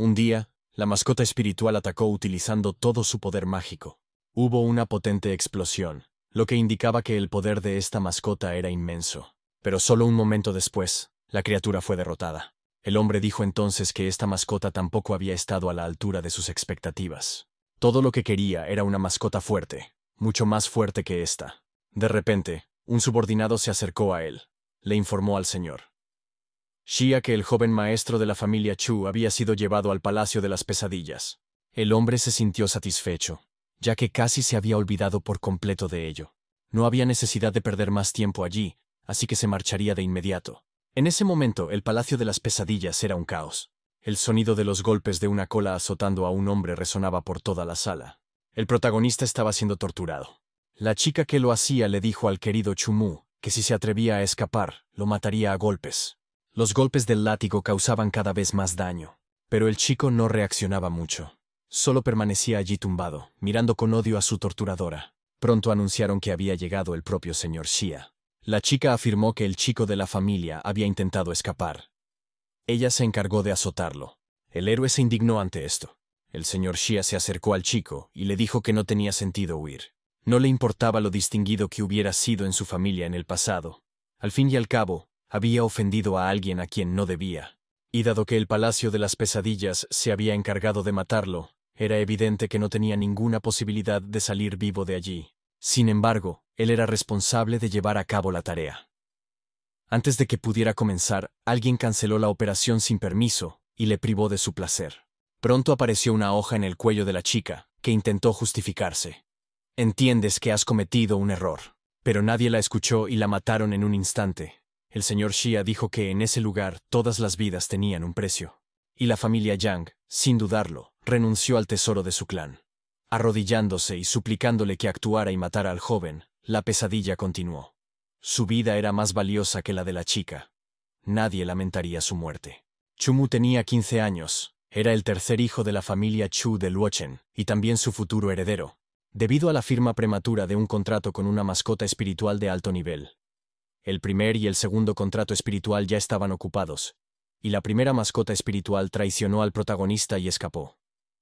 Un día, la mascota espiritual atacó utilizando todo su poder mágico. Hubo una potente explosión, lo que indicaba que el poder de esta mascota era inmenso. Pero solo un momento después, la criatura fue derrotada. El hombre dijo entonces que esta mascota tampoco había estado a la altura de sus expectativas. Todo lo que quería era una mascota fuerte, mucho más fuerte que esta. De repente, un subordinado se acercó a él. Le informó al señor Xia que el joven maestro de la familia Chu había sido llevado al Palacio de las Pesadillas. El hombre se sintió satisfecho, ya que casi se había olvidado por completo de ello. No había necesidad de perder más tiempo allí, así que se marcharía de inmediato. En ese momento, el Palacio de las Pesadillas era un caos. El sonido de los golpes de una cola azotando a un hombre resonaba por toda la sala. El protagonista estaba siendo torturado. La chica que lo hacía le dijo al querido Chumu que si se atrevía a escapar, lo mataría a golpes. Los golpes del látigo causaban cada vez más daño, pero el chico no reaccionaba mucho. Solo permanecía allí tumbado, mirando con odio a su torturadora. Pronto anunciaron que había llegado el propio señor Xia. La chica afirmó que el chico de la familia había intentado escapar. Ella se encargó de azotarlo. El héroe se indignó ante esto. El señor Xia se acercó al chico y le dijo que no tenía sentido huir. No le importaba lo distinguido que hubiera sido en su familia en el pasado. Al fin y al cabo, había ofendido a alguien a quien no debía. Y dado que el Palacio de las Pesadillas se había encargado de matarlo, era evidente que no tenía ninguna posibilidad de salir vivo de allí. Sin embargo, él era responsable de llevar a cabo la tarea. Antes de que pudiera comenzar, alguien canceló la operación sin permiso y le privó de su placer. Pronto apareció una hoja en el cuello de la chica, que intentó justificarse. Entiendes que has cometido un error. Pero nadie la escuchó y la mataron en un instante. El señor Xia dijo que en ese lugar todas las vidas tenían un precio. Y la familia Yang, sin dudarlo, renunció al tesoro de su clan. Arrodillándose y suplicándole que actuara y matara al joven, la pesadilla continuó. Su vida era más valiosa que la de la chica. Nadie lamentaría su muerte. Chumu tenía 15 años, era el tercer hijo de la familia Chu de Luochen, y también su futuro heredero, debido a la firma prematura de un contrato con una mascota espiritual de alto nivel. El primer y el segundo contrato espiritual ya estaban ocupados, y la primera mascota espiritual traicionó al protagonista y escapó.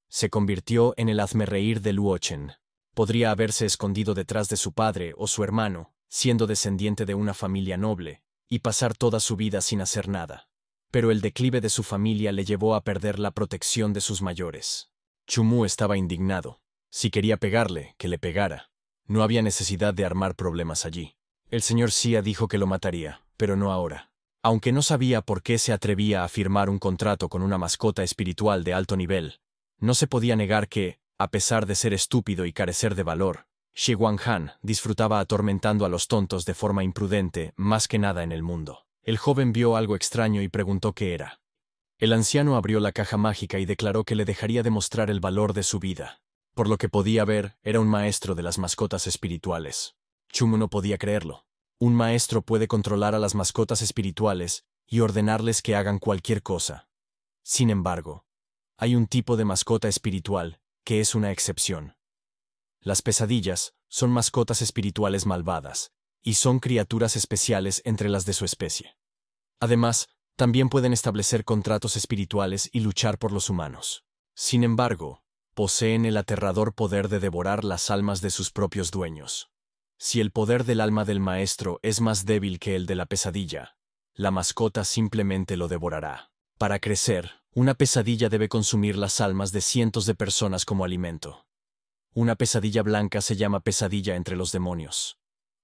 Se convirtió en el hazmerreír de Luochen. Podría haberse escondido detrás de su padre o su hermano, siendo descendiente de una familia noble, y pasar toda su vida sin hacer nada. Pero el declive de su familia le llevó a perder la protección de sus mayores. Chumu estaba indignado. Si quería pegarle, que le pegara. No había necesidad de armar problemas allí. El señor Xia dijo que lo mataría, pero no ahora. Aunque no sabía por qué se atrevía a firmar un contrato con una mascota espiritual de alto nivel, no se podía negar que, a pesar de ser estúpido y carecer de valor, Xie Guanghan disfrutaba atormentando a los tontos de forma imprudente más que nada en el mundo. El joven vio algo extraño y preguntó qué era. El anciano abrió la caja mágica y declaró que le dejaría demostrar el valor de su vida. Por lo que podía ver, era un maestro de las mascotas espirituales. Chumu no podía creerlo. Un maestro puede controlar a las mascotas espirituales y ordenarles que hagan cualquier cosa. Sin embargo, hay un tipo de mascota espiritual que es una excepción. Las pesadillas son mascotas espirituales malvadas, y son criaturas especiales entre las de su especie. Además, también pueden establecer contratos espirituales y luchar por los humanos. Sin embargo, poseen el aterrador poder de devorar las almas de sus propios dueños. Si el poder del alma del maestro es más débil que el de la pesadilla, la mascota simplemente lo devorará. Para crecer, una pesadilla debe consumir las almas de cientos de personas como alimento. Una pesadilla blanca se llama pesadilla entre los demonios.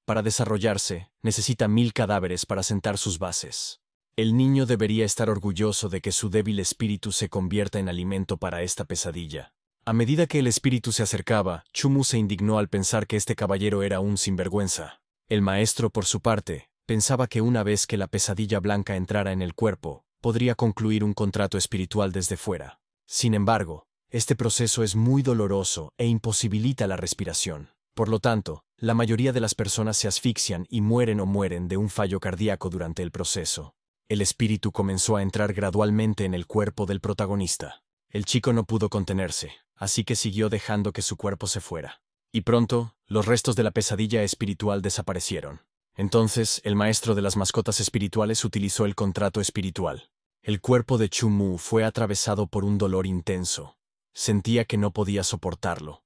Para desarrollarse, necesita 1000 cadáveres para sentar sus bases. El niño debería estar orgulloso de que su débil espíritu se convierta en alimento para esta pesadilla. A medida que el espíritu se acercaba, Chumu se indignó al pensar que este caballero era un sinvergüenza. El maestro, por su parte, pensaba que una vez que la pesadilla blanca entrara en el cuerpo, podría concluir un contrato espiritual desde fuera. Sin embargo, este proceso es muy doloroso e imposibilita la respiración. Por lo tanto, la mayoría de las personas se asfixian y mueren de un fallo cardíaco durante el proceso. El espíritu comenzó a entrar gradualmente en el cuerpo del protagonista. El chico no pudo contenerse, así que siguió dejando que su cuerpo se fuera. Y pronto, los restos de la pesadilla espiritual desaparecieron. Entonces, el maestro de las mascotas espirituales utilizó el contrato espiritual. El cuerpo de Chumu fue atravesado por un dolor intenso. Sentía que no podía soportarlo.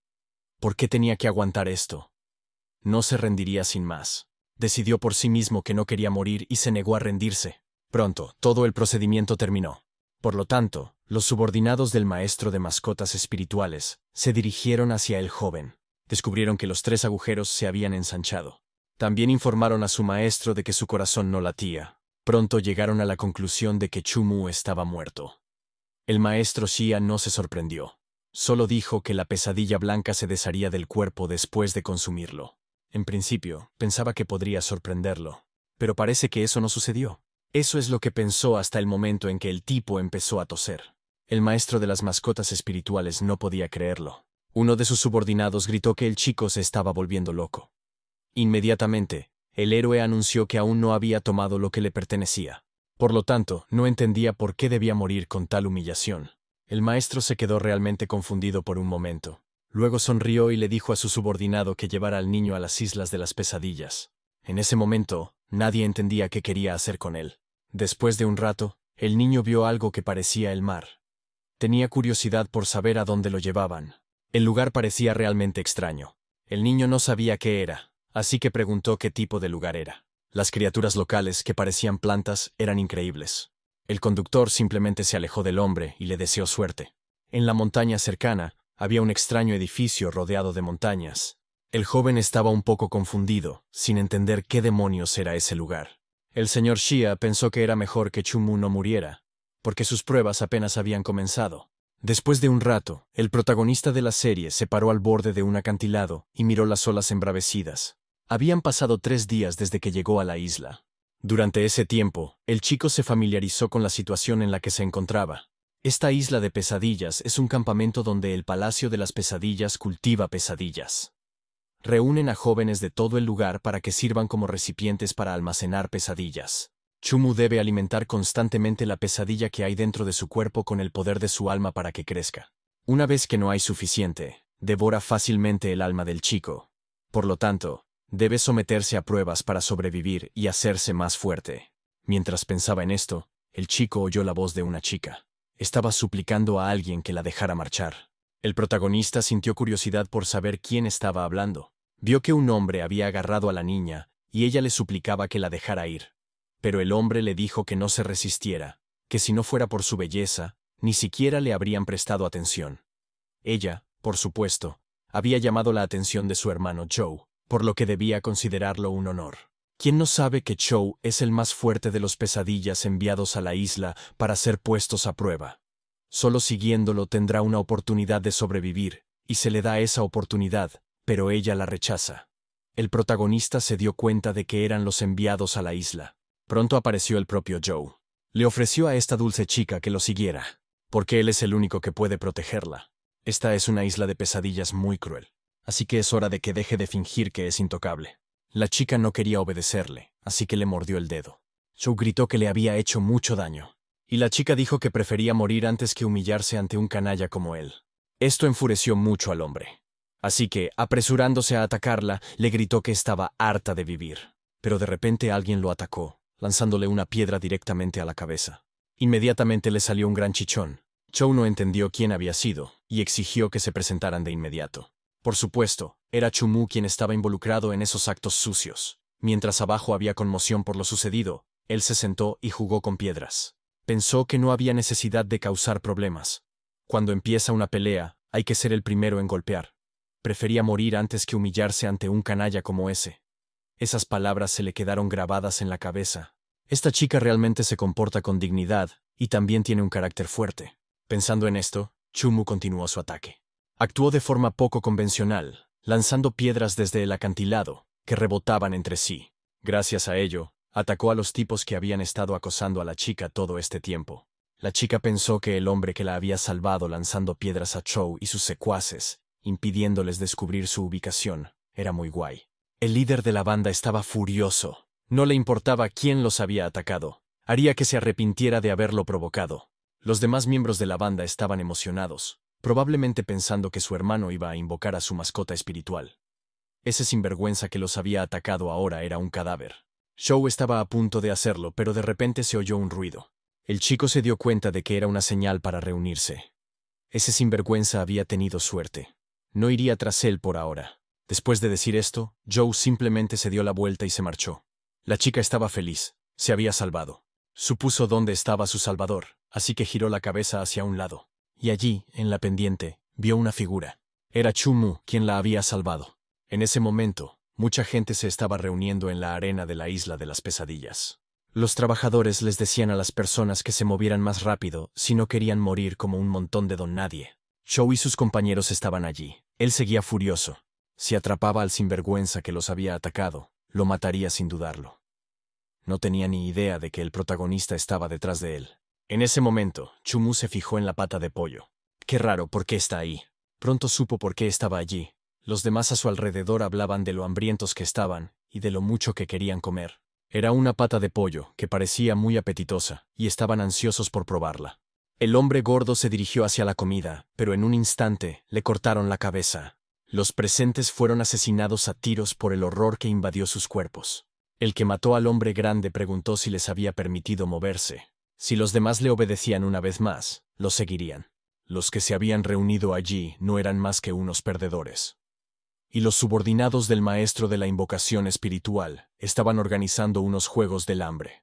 ¿Por qué tenía que aguantar esto? No se rendiría sin más. Decidió por sí mismo que no quería morir y se negó a rendirse. Pronto, todo el procedimiento terminó. Por lo tanto, los subordinados del maestro de mascotas espirituales se dirigieron hacia el joven. Descubrieron que los 3 agujeros se habían ensanchado. También informaron a su maestro de que su corazón no latía. Pronto llegaron a la conclusión de que Chumu estaba muerto. El maestro Xia no se sorprendió. Solo dijo que la pesadilla blanca se desharía del cuerpo después de consumirlo. En principio, pensaba que podría sorprenderlo. Pero parece que eso no sucedió. Eso es lo que pensó hasta el momento en que el tipo empezó a toser. El maestro de las mascotas espirituales no podía creerlo. Uno de sus subordinados gritó que el chico se estaba volviendo loco. Inmediatamente, el héroe anunció que aún no había tomado lo que le pertenecía. Por lo tanto, no entendía por qué debía morir con tal humillación. El maestro se quedó realmente confundido por un momento. Luego sonrió y le dijo a su subordinado que llevara al niño a las Islas de las Pesadillas. En ese momento, nadie entendía qué quería hacer con él. Después de un rato, el niño vio algo que parecía el mar. Tenía curiosidad por saber a dónde lo llevaban. El lugar parecía realmente extraño. El niño no sabía qué era, así que preguntó qué tipo de lugar era. Las criaturas locales, que parecían plantas, eran increíbles. El conductor simplemente se alejó del hombre y le deseó suerte. En la montaña cercana, había un extraño edificio rodeado de montañas. El joven estaba un poco confundido, sin entender qué demonios era ese lugar. El señor Xia pensó que era mejor que Chumu no muriera, porque sus pruebas apenas habían comenzado. Después de un rato, el protagonista de la serie se paró al borde de un acantilado y miró las olas embravecidas. Habían pasado 3 días desde que llegó a la isla. Durante ese tiempo, el chico se familiarizó con la situación en la que se encontraba. Esta isla de pesadillas es un campamento donde el Palacio de las Pesadillas cultiva pesadillas. Reúnen a jóvenes de todo el lugar para que sirvan como recipientes para almacenar pesadillas. Chumu debe alimentar constantemente la pesadilla que hay dentro de su cuerpo con el poder de su alma para que crezca. Una vez que no hay suficiente, devora fácilmente el alma del chico. Por lo tanto, debe someterse a pruebas para sobrevivir y hacerse más fuerte. Mientras pensaba en esto, el chico oyó la voz de una chica. Estaba suplicando a alguien que la dejara marchar. El protagonista sintió curiosidad por saber quién estaba hablando. Vio que un hombre había agarrado a la niña y ella le suplicaba que la dejara ir. Pero el hombre le dijo que no se resistiera, que si no fuera por su belleza, ni siquiera le habrían prestado atención. Ella, por supuesto, había llamado la atención de su hermano Joe, por lo que debía considerarlo un honor. ¿Quién no sabe que Joe es el más fuerte de los pesadillas enviados a la isla para ser puestos a prueba? Solo siguiéndolo tendrá una oportunidad de sobrevivir, y se le da esa oportunidad, pero ella la rechaza. El protagonista se dio cuenta de que eran los enviados a la isla. Pronto apareció el propio Joe. Le ofreció a esta dulce chica que lo siguiera, porque él es el único que puede protegerla. Esta es una isla de pesadillas muy cruel, así que es hora de que deje de fingir que es intocable. La chica no quería obedecerle, así que le mordió el dedo. Joe gritó que le había hecho mucho daño, y la chica dijo que prefería morir antes que humillarse ante un canalla como él. Esto enfureció mucho al hombre. Así que, apresurándose a atacarla, le gritó que estaba harta de vivir. Pero de repente alguien lo atacó, lanzándole una piedra directamente a la cabeza. Inmediatamente le salió un gran chichón. Joe no entendió quién había sido, y exigió que se presentaran de inmediato. Por supuesto, era Chumu quien estaba involucrado en esos actos sucios. Mientras abajo había conmoción por lo sucedido, él se sentó y jugó con piedras. Pensó que no había necesidad de causar problemas. Cuando empieza una pelea, hay que ser el primero en golpear. Prefería morir antes que humillarse ante un canalla como ese. Esas palabras se le quedaron grabadas en la cabeza. Esta chica realmente se comporta con dignidad y también tiene un carácter fuerte. Pensando en esto, Chumu continuó su ataque. Actuó de forma poco convencional, lanzando piedras desde el acantilado, que rebotaban entre sí. Gracias a ello, atacó a los tipos que habían estado acosando a la chica todo este tiempo. La chica pensó que el hombre que la había salvado lanzando piedras a Joe y sus secuaces, impidiéndoles descubrir su ubicación, era muy guay. El líder de la banda estaba furioso. No le importaba quién los había atacado. Haría que se arrepintiera de haberlo provocado. Los demás miembros de la banda estaban emocionados, probablemente pensando que su hermano iba a invocar a su mascota espiritual. Ese sinvergüenza que los había atacado ahora era un cadáver. Joe estaba a punto de hacerlo, pero de repente se oyó un ruido. El chico se dio cuenta de que era una señal para reunirse. Ese sinvergüenza había tenido suerte. No iría tras él por ahora. Después de decir esto, Joe simplemente se dio la vuelta y se marchó. La chica estaba feliz. Se había salvado. Supuso dónde estaba su salvador, así que giró la cabeza hacia un lado. Y allí, en la pendiente, vio una figura. Era Chu-Mu quien la había salvado. En ese momento, mucha gente se estaba reuniendo en la arena de la isla de las pesadillas. Los trabajadores les decían a las personas que se movieran más rápido si no querían morir como un montón de don nadie. Joe y sus compañeros estaban allí. Él seguía furioso. Si atrapaba al sinvergüenza que los había atacado, lo mataría sin dudarlo. No tenía ni idea de que el protagonista estaba detrás de él. En ese momento, Chu-Mu se fijó en la pata de pollo. Qué raro, ¿por qué está ahí? Pronto supo por qué estaba allí. Los demás a su alrededor hablaban de lo hambrientos que estaban y de lo mucho que querían comer. Era una pata de pollo que parecía muy apetitosa y estaban ansiosos por probarla. El hombre gordo se dirigió hacia la comida, pero en un instante le cortaron la cabeza. Los presentes fueron asesinados a tiros por el horror que invadió sus cuerpos. El que mató al hombre grande preguntó si les había permitido moverse. Si los demás le obedecían una vez más, lo seguirían. Los que se habían reunido allí no eran más que unos perdedores. Y los subordinados del maestro de la invocación espiritual estaban organizando unos juegos del hambre.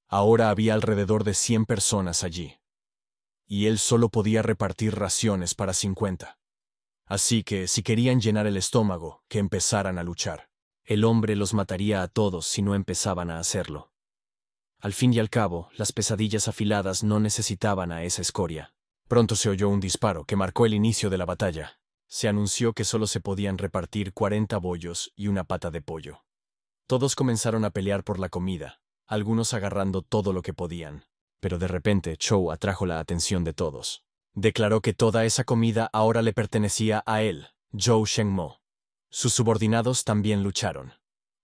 Ahora había alrededor de 100 personas allí. Y él solo podía repartir raciones para 50. Así que, si querían llenar el estómago, que empezaran a luchar. El hombre los mataría a todos si no empezaban a hacerlo. Al fin y al cabo, las pesadillas afiladas no necesitaban a esa escoria. Pronto se oyó un disparo que marcó el inicio de la batalla. Se anunció que solo se podían repartir 40 bollos y una pata de pollo. Todos comenzaron a pelear por la comida, algunos agarrando todo lo que podían. Pero de repente Chow atrajo la atención de todos. Declaró que toda esa comida ahora le pertenecía a él, Zhou Shengmo. Sus subordinados también lucharon.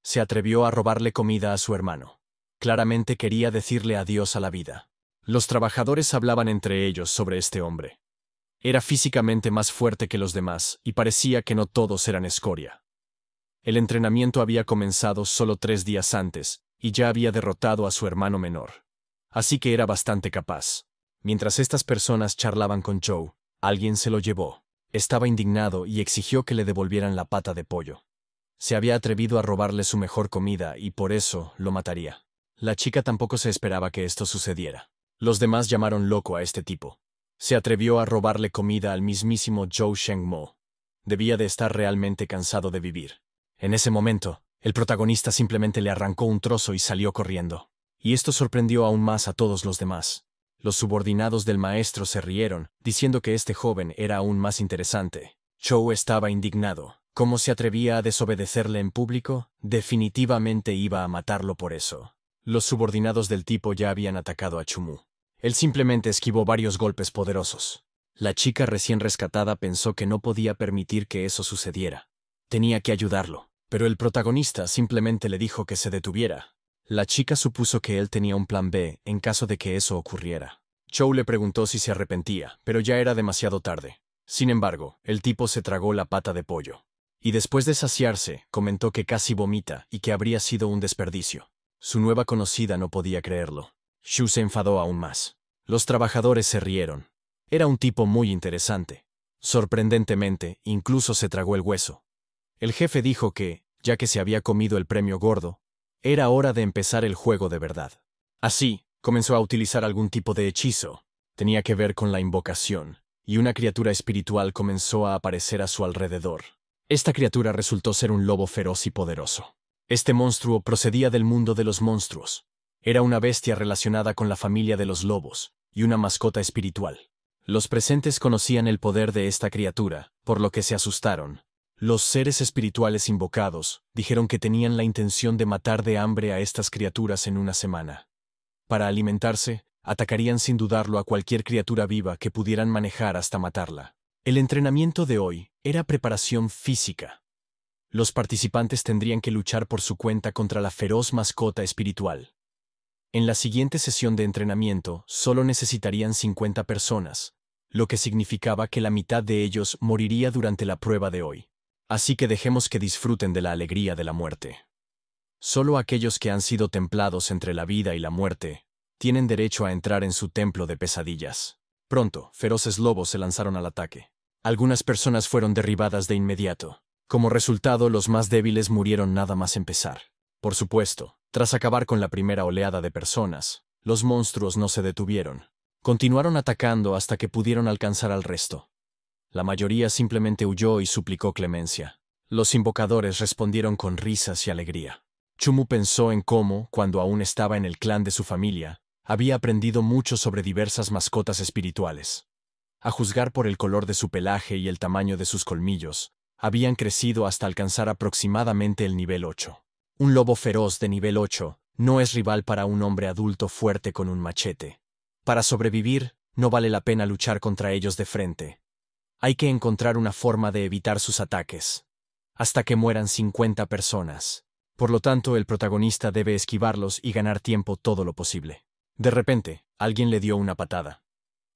Se atrevió a robarle comida a su hermano. Claramente quería decirle adiós a la vida. Los trabajadores hablaban entre ellos sobre este hombre. Era físicamente más fuerte que los demás y parecía que no todos eran escoria. El entrenamiento había comenzado solo 3 días antes y ya había derrotado a su hermano menor. Así que era bastante capaz. Mientras estas personas charlaban con Joe, alguien se lo llevó. Estaba indignado y exigió que le devolvieran la pata de pollo. Se había atrevido a robarle su mejor comida y por eso lo mataría. La chica tampoco se esperaba que esto sucediera. Los demás llamaron loco a este tipo. Se atrevió a robarle comida al mismísimo Zhou Shengmo. Debía de estar realmente cansado de vivir. En ese momento, el protagonista simplemente le arrancó un trozo y salió corriendo. Y esto sorprendió aún más a todos los demás. Los subordinados del maestro se rieron, diciendo que este joven era aún más interesante. Zhou estaba indignado. ¿Cómo se atrevía a desobedecerle en público? Definitivamente iba a matarlo por eso. Los subordinados del tipo ya habían atacado a Chu-Mu. Él simplemente esquivó varios golpes poderosos. La chica recién rescatada pensó que no podía permitir que eso sucediera. Tenía que ayudarlo, pero el protagonista simplemente le dijo que se detuviera. La chica supuso que él tenía un plan B en caso de que eso ocurriera. Zhou le preguntó si se arrepentía, pero ya era demasiado tarde. Sin embargo, el tipo se tragó la pata de pollo. Y después de saciarse, comentó que casi vomita y que habría sido un desperdicio. Su nueva conocida no podía creerlo. Shu se enfadó aún más. Los trabajadores se rieron. Era un tipo muy interesante. Sorprendentemente, incluso se tragó el hueso. El jefe dijo que, ya que se había comido el premio gordo, era hora de empezar el juego de verdad. Así, comenzó a utilizar algún tipo de hechizo. Tenía que ver con la invocación, y una criatura espiritual comenzó a aparecer a su alrededor. Esta criatura resultó ser un lobo feroz y poderoso. Este monstruo procedía del mundo de los monstruos. Era una bestia relacionada con la familia de los lobos, y una mascota espiritual. Los presentes conocían el poder de esta criatura, por lo que se asustaron. Los seres espirituales invocados dijeron que tenían la intención de matar de hambre a estas criaturas en una semana. Para alimentarse, atacarían sin dudarlo a cualquier criatura viva que pudieran manejar hasta matarla. El entrenamiento de hoy era preparación física. Los participantes tendrían que luchar por su cuenta contra la feroz mascota espiritual. En la siguiente sesión de entrenamiento solo necesitarían 50 personas, lo que significaba que la mitad de ellos moriría durante la prueba de hoy. Así que dejemos que disfruten de la alegría de la muerte. Solo aquellos que han sido templados entre la vida y la muerte Tienen derecho a entrar en su templo de pesadillas. Pronto, feroces lobos se lanzaron al ataque. Algunas personas fueron derribadas de inmediato. Como resultado, los más débiles murieron nada más empezar. Por supuesto, tras acabar con la primera oleada de personas, los monstruos no se detuvieron. Continuaron atacando hasta que pudieron alcanzar al resto. La mayoría simplemente huyó y suplicó clemencia. Los invocadores respondieron con risas y alegría. Chumu pensó en cómo, cuando aún estaba en el clan de su familia, había aprendido mucho sobre diversas mascotas espirituales. A juzgar por el color de su pelaje y el tamaño de sus colmillos, habían crecido hasta alcanzar aproximadamente el nivel 8. Un lobo feroz de nivel 8 no es rival para un hombre adulto fuerte con un machete. Para sobrevivir, no vale la pena luchar contra ellos de frente. Hay que encontrar una forma de evitar sus ataques, hasta que mueran 50 personas. Por lo tanto, el protagonista debe esquivarlos y ganar tiempo todo lo posible. De repente, alguien le dio una patada.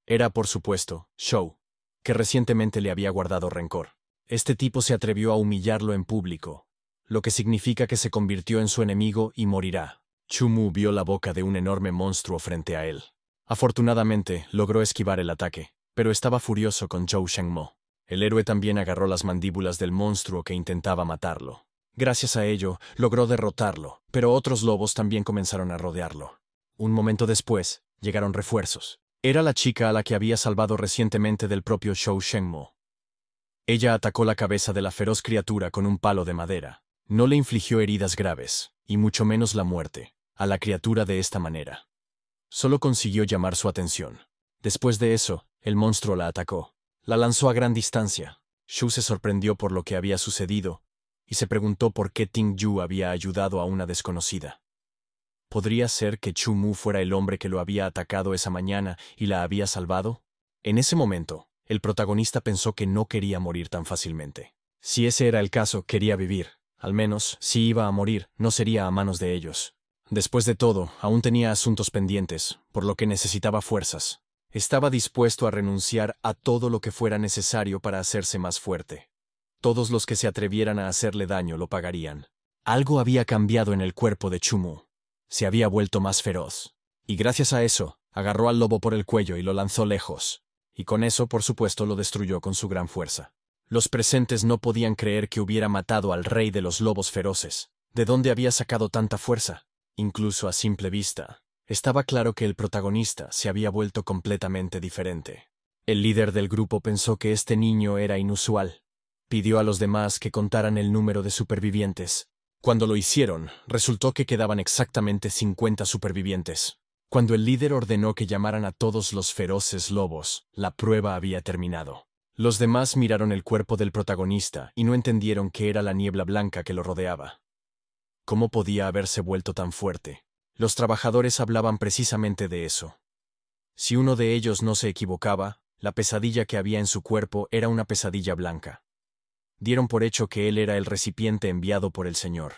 Era, por supuesto, Shou, que recientemente le había guardado rencor. Este tipo se atrevió a humillarlo en público, lo que significa que se convirtió en su enemigo y morirá. Chumu vio la boca de un enorme monstruo frente a él. Afortunadamente, logró esquivar el ataque, pero estaba furioso con Zhou Shengmo. El héroe también agarró las mandíbulas del monstruo que intentaba matarlo. Gracias a ello, logró derrotarlo, pero otros lobos también comenzaron a rodearlo. Un momento después, llegaron refuerzos. Era la chica a la que había salvado recientemente del propio Zhou Shengmo. Ella atacó la cabeza de la feroz criatura con un palo de madera. No le infligió heridas graves, y mucho menos la muerte, a la criatura de esta manera. Solo consiguió llamar su atención. Después de eso, el monstruo la atacó. La lanzó a gran distancia. Shu se sorprendió por lo que había sucedido, y se preguntó por qué Ting Yu había ayudado a una desconocida. ¿Podría ser que Chu Mu fuera el hombre que lo había atacado esa mañana y la había salvado? En ese momento, el protagonista pensó que no quería morir tan fácilmente. Si ese era el caso, quería vivir. Al menos, si iba a morir, no sería a manos de ellos. Después de todo, aún tenía asuntos pendientes, por lo que necesitaba fuerzas. Estaba dispuesto a renunciar a todo lo que fuera necesario para hacerse más fuerte. Todos los que se atrevieran a hacerle daño lo pagarían. Algo había cambiado en el cuerpo de Chumu. Se había vuelto más feroz. Y gracias a eso, agarró al lobo por el cuello y lo lanzó lejos. Y con eso, por supuesto, lo destruyó con su gran fuerza. Los presentes no podían creer que hubiera matado al rey de los lobos feroces. ¿De dónde había sacado tanta fuerza? Incluso a simple vista, estaba claro que el protagonista se había vuelto completamente diferente. El líder del grupo pensó que este niño era inusual. Pidió a los demás que contaran el número de supervivientes. Cuando lo hicieron, resultó que quedaban exactamente 50 supervivientes. Cuando el líder ordenó que llamaran a todos los feroces lobos, la prueba había terminado. Los demás miraron el cuerpo del protagonista y no entendieron qué era la niebla blanca que lo rodeaba. ¿Cómo podía haberse vuelto tan fuerte? Los trabajadores hablaban precisamente de eso. Si uno de ellos no se equivocaba, la pesadilla que había en su cuerpo era una pesadilla blanca. Dieron por hecho que él era el recipiente enviado por el señor.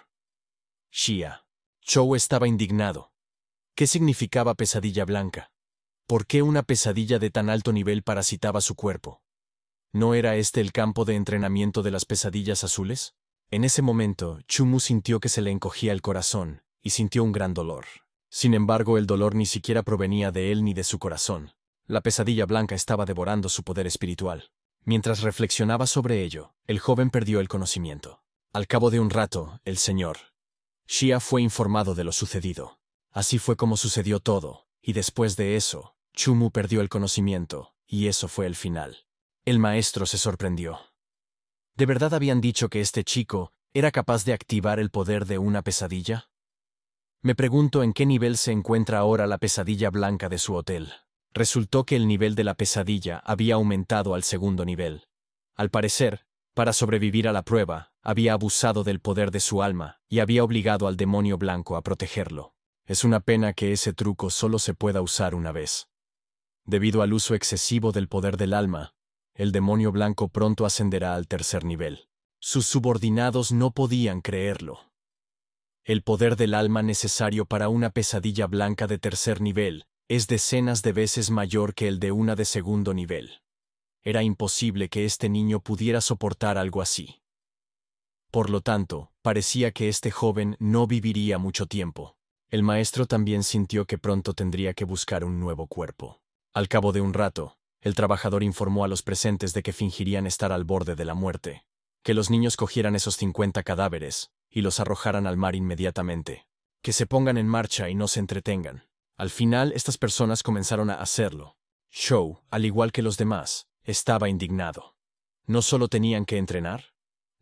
Xia. Chou estaba indignado. ¿Qué significaba pesadilla blanca? ¿Por qué una pesadilla de tan alto nivel parasitaba su cuerpo? ¿No era este el campo de entrenamiento de las pesadillas azules? En ese momento, Chumu sintió que se le encogía el corazón, y sintió un gran dolor. Sin embargo, el dolor ni siquiera provenía de él ni de su corazón. La pesadilla blanca estaba devorando su poder espiritual. Mientras reflexionaba sobre ello, el joven perdió el conocimiento. Al cabo de un rato, el señor Xia fue informado de lo sucedido. Así fue como sucedió todo, y después de eso, Chumu perdió el conocimiento, y eso fue el final. El maestro se sorprendió. ¿De verdad habían dicho que este chico era capaz de activar el poder de una pesadilla? Me pregunto en qué nivel se encuentra ahora la pesadilla blanca de su hotel. Resultó que el nivel de la pesadilla había aumentado al segundo nivel. Al parecer, para sobrevivir a la prueba, había abusado del poder de su alma y había obligado al demonio blanco a protegerlo. Es una pena que ese truco solo se pueda usar una vez. Debido al uso excesivo del poder del alma, el demonio blanco pronto ascenderá al tercer nivel. Sus subordinados no podían creerlo. El poder del alma necesario para una pesadilla blanca de tercer nivel es decenas de veces mayor que el de una de segundo nivel. Era imposible que este niño pudiera soportar algo así. Por lo tanto, parecía que este joven no viviría mucho tiempo. El maestro también sintió que pronto tendría que buscar un nuevo cuerpo. Al cabo de un rato, el trabajador informó a los presentes de que fingirían estar al borde de la muerte, que los niños cogieran esos 50 cadáveres y los arrojaran al mar inmediatamente, que se pongan en marcha y no se entretengan. Al final, estas personas comenzaron a hacerlo. Zhou, al igual que los demás, estaba indignado. ¿No solo tenían que entrenar?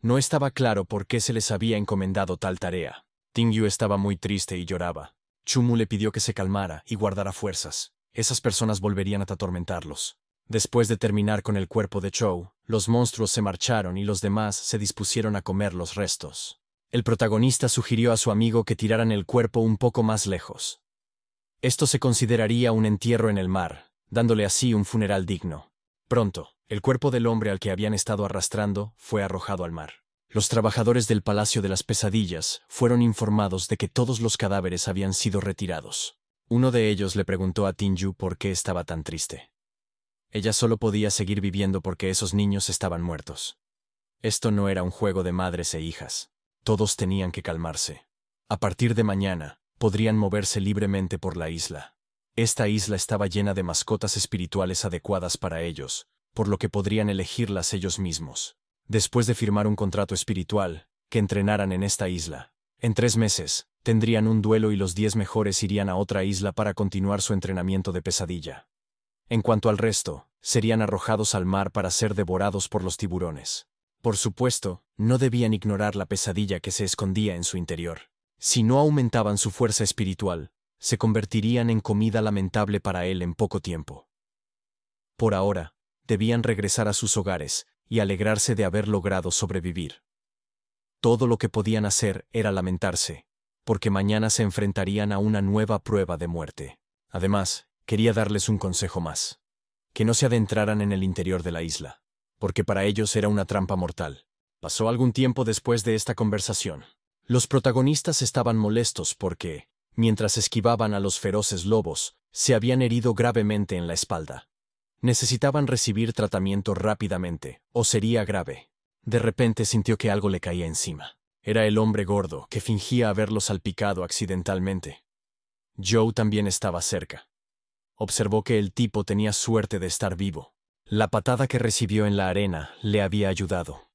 No estaba claro por qué se les había encomendado tal tarea. Tingyu estaba muy triste y lloraba. Chumu le pidió que se calmara y guardara fuerzas. Esas personas volverían a atormentarlos. Después de terminar con el cuerpo de Zhou, los monstruos se marcharon y los demás se dispusieron a comer los restos. El protagonista sugirió a su amigo que tiraran el cuerpo un poco más lejos. Esto se consideraría un entierro en el mar, dándole así un funeral digno. Pronto, el cuerpo del hombre al que habían estado arrastrando fue arrojado al mar. Los trabajadores del Palacio de las Pesadillas fueron informados de que todos los cadáveres habían sido retirados. Uno de ellos le preguntó a Tingyu por qué estaba tan triste. Ella solo podía seguir viviendo porque esos niños estaban muertos. Esto no era un juego de madres e hijas. Todos tenían que calmarse. A partir de mañana, podrían moverse libremente por la isla. Esta isla estaba llena de mascotas espirituales adecuadas para ellos, por lo que podrían elegirlas ellos mismos. Después de firmar un contrato espiritual, que entrenaran en esta isla. En 3 meses, tendrían un duelo y los 10 mejores irían a otra isla para continuar su entrenamiento de pesadilla. En cuanto al resto, serían arrojados al mar para ser devorados por los tiburones. Por supuesto, no debían ignorar la pesadilla que se escondía en su interior. Si no aumentaban su fuerza espiritual, se convertirían en comida lamentable para él en poco tiempo. Por ahora, debían regresar a sus hogares y alegrarse de haber logrado sobrevivir. Todo lo que podían hacer era lamentarse, porque mañana se enfrentarían a una nueva prueba de muerte. Además, quería darles un consejo más. Que no se adentraran en el interior de la isla, porque para ellos era una trampa mortal. Pasó algún tiempo después de esta conversación. Los protagonistas estaban molestos porque, mientras esquivaban a los feroces lobos, se habían herido gravemente en la espalda. Necesitaban recibir tratamiento rápidamente, o sería grave. De repente sintió que algo le caía encima. Era el hombre gordo, que fingía haberlo salpicado accidentalmente. Zhou también estaba cerca. Observó que el tipo tenía suerte de estar vivo. La patada que recibió en la arena le había ayudado.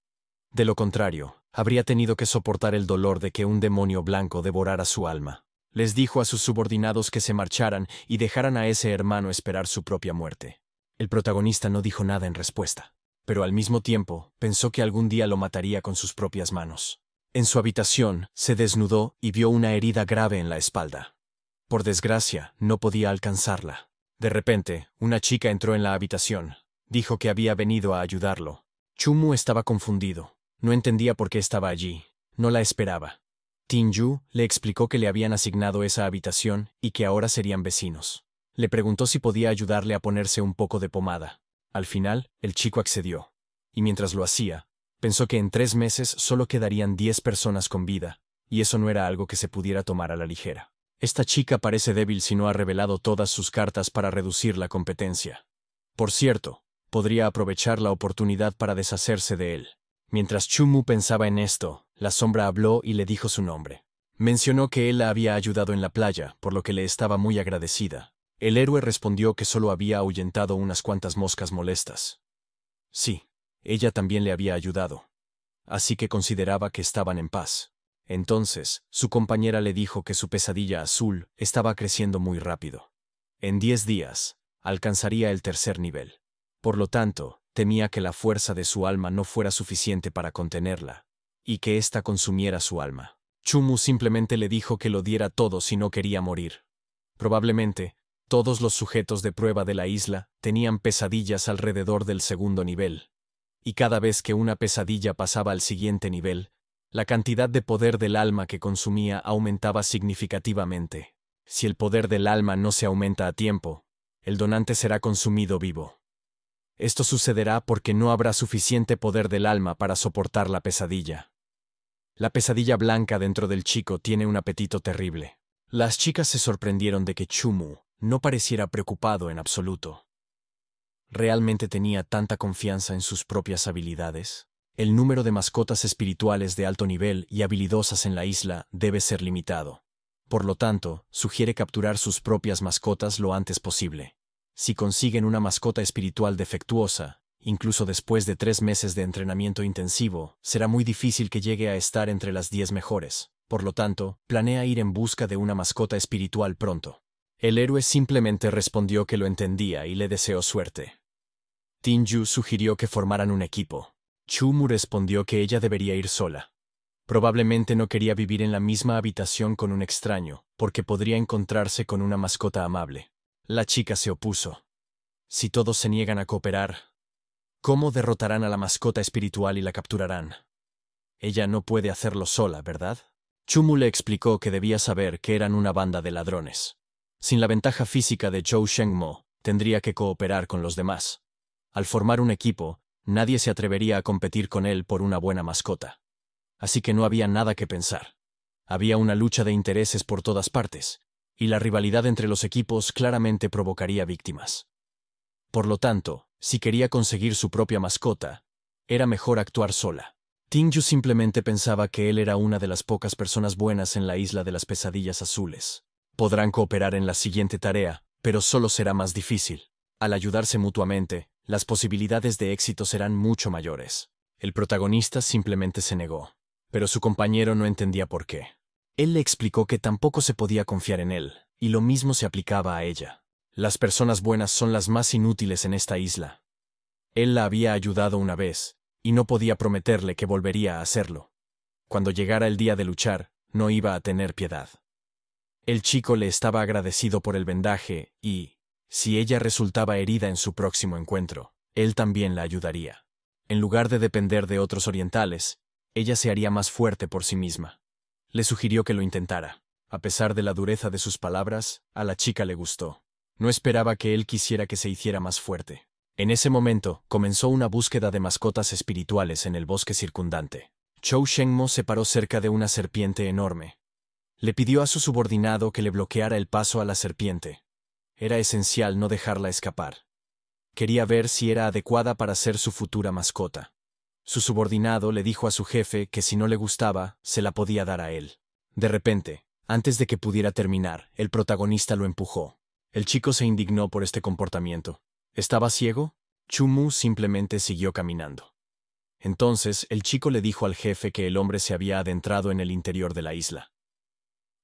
De lo contrario, habría tenido que soportar el dolor de que un demonio blanco devorara su alma. Les dijo a sus subordinados que se marcharan y dejaran a ese hermano esperar su propia muerte. El protagonista no dijo nada en respuesta, pero al mismo tiempo pensó que algún día lo mataría con sus propias manos. En su habitación, se desnudó y vio una herida grave en la espalda. Por desgracia, no podía alcanzarla. De repente, una chica entró en la habitación. Dijo que había venido a ayudarlo. Chumu estaba confundido. No entendía por qué estaba allí. No la esperaba. Tingyu le explicó que le habían asignado esa habitación y que ahora serían vecinos. Le preguntó si podía ayudarle a ponerse un poco de pomada. Al final, el chico accedió. Y mientras lo hacía, pensó que en 3 meses solo quedarían 10 personas con vida, y eso no era algo que se pudiera tomar a la ligera. Esta chica parece débil si no ha revelado todas sus cartas para reducir la competencia. Por cierto, podría aprovechar la oportunidad para deshacerse de él. Mientras Chumu pensaba en esto, la sombra habló y le dijo su nombre. Mencionó que él la había ayudado en la playa, por lo que le estaba muy agradecida. El héroe respondió que solo había ahuyentado unas cuantas moscas molestas. Sí, ella también le había ayudado. Así que consideraba que estaban en paz. Entonces, su compañera le dijo que su pesadilla azul estaba creciendo muy rápido. En 10 días, alcanzaría el 3er nivel. Por lo tanto, temía que la fuerza de su alma no fuera suficiente para contenerla, y que ésta consumiera su alma. Chumu simplemente le dijo que lo diera todo si no quería morir. Probablemente, todos los sujetos de prueba de la isla tenían pesadillas alrededor del 2.º nivel, y cada vez que una pesadilla pasaba al siguiente nivel, la cantidad de poder del alma que consumía aumentaba significativamente. Si el poder del alma no se aumenta a tiempo, el donante será consumido vivo. Esto sucederá porque no habrá suficiente poder del alma para soportar la pesadilla. La pesadilla blanca dentro del chico tiene un apetito terrible. Las chicas se sorprendieron de que Chumu no pareciera preocupado en absoluto. ¿Realmente tenía tanta confianza en sus propias habilidades? El número de mascotas espirituales de alto nivel y habilidosas en la isla debe ser limitado. Por lo tanto, sugiere capturar sus propias mascotas lo antes posible. Si consiguen una mascota espiritual defectuosa, incluso después de 3 meses de entrenamiento intensivo, será muy difícil que llegue a estar entre las 10 mejores. Por lo tanto, planea ir en busca de una mascota espiritual pronto. El héroe simplemente respondió que lo entendía y le deseó suerte. Tinju sugirió que formaran un equipo. Chumu respondió que ella debería ir sola. Probablemente no quería vivir en la misma habitación con un extraño, porque podría encontrarse con una mascota amable. La chica se opuso. Si todos se niegan a cooperar, ¿cómo derrotarán a la mascota espiritual y la capturarán? Ella no puede hacerlo sola, ¿verdad? Chumu le explicó que debía saber que eran una banda de ladrones. Sin la ventaja física de Zhou Shengmo, tendría que cooperar con los demás. Al formar un equipo, nadie se atrevería a competir con él por una buena mascota. Así que no había nada que pensar. Había una lucha de intereses por todas partes, y la rivalidad entre los equipos claramente provocaría víctimas. Por lo tanto, si quería conseguir su propia mascota, era mejor actuar sola. Tinju simplemente pensaba que él era una de las pocas personas buenas en la isla de las pesadillas azules. Podrán cooperar en la siguiente tarea, pero solo será más difícil. Al ayudarse mutuamente, las posibilidades de éxito serán mucho mayores. El protagonista simplemente se negó, pero su compañero no entendía por qué. Él le explicó que tampoco se podía confiar en él, y lo mismo se aplicaba a ella. Las personas buenas son las más inútiles en esta isla. Él la había ayudado una vez, y no podía prometerle que volvería a hacerlo. Cuando llegara el día de luchar, no iba a tener piedad. El chico le estaba agradecido por el vendaje y, si ella resultaba herida en su próximo encuentro, él también la ayudaría. En lugar de depender de otros orientales, ella se haría más fuerte por sí misma. Le sugirió que lo intentara. A pesar de la dureza de sus palabras, a la chica le gustó. No esperaba que él quisiera que se hiciera más fuerte. En ese momento, comenzó una búsqueda de mascotas espirituales en el bosque circundante. Zhou Shengmo se paró cerca de una serpiente enorme. Le pidió a su subordinado que le bloqueara el paso a la serpiente. Era esencial no dejarla escapar. Quería ver si era adecuada para ser su futura mascota. Su subordinado le dijo a su jefe que si no le gustaba, se la podía dar a él. De repente, antes de que pudiera terminar, el protagonista lo empujó. El chico se indignó por este comportamiento. ¿Estaba ciego? Chumu simplemente siguió caminando. Entonces, el chico le dijo al jefe que el hombre se había adentrado en el interior de la isla.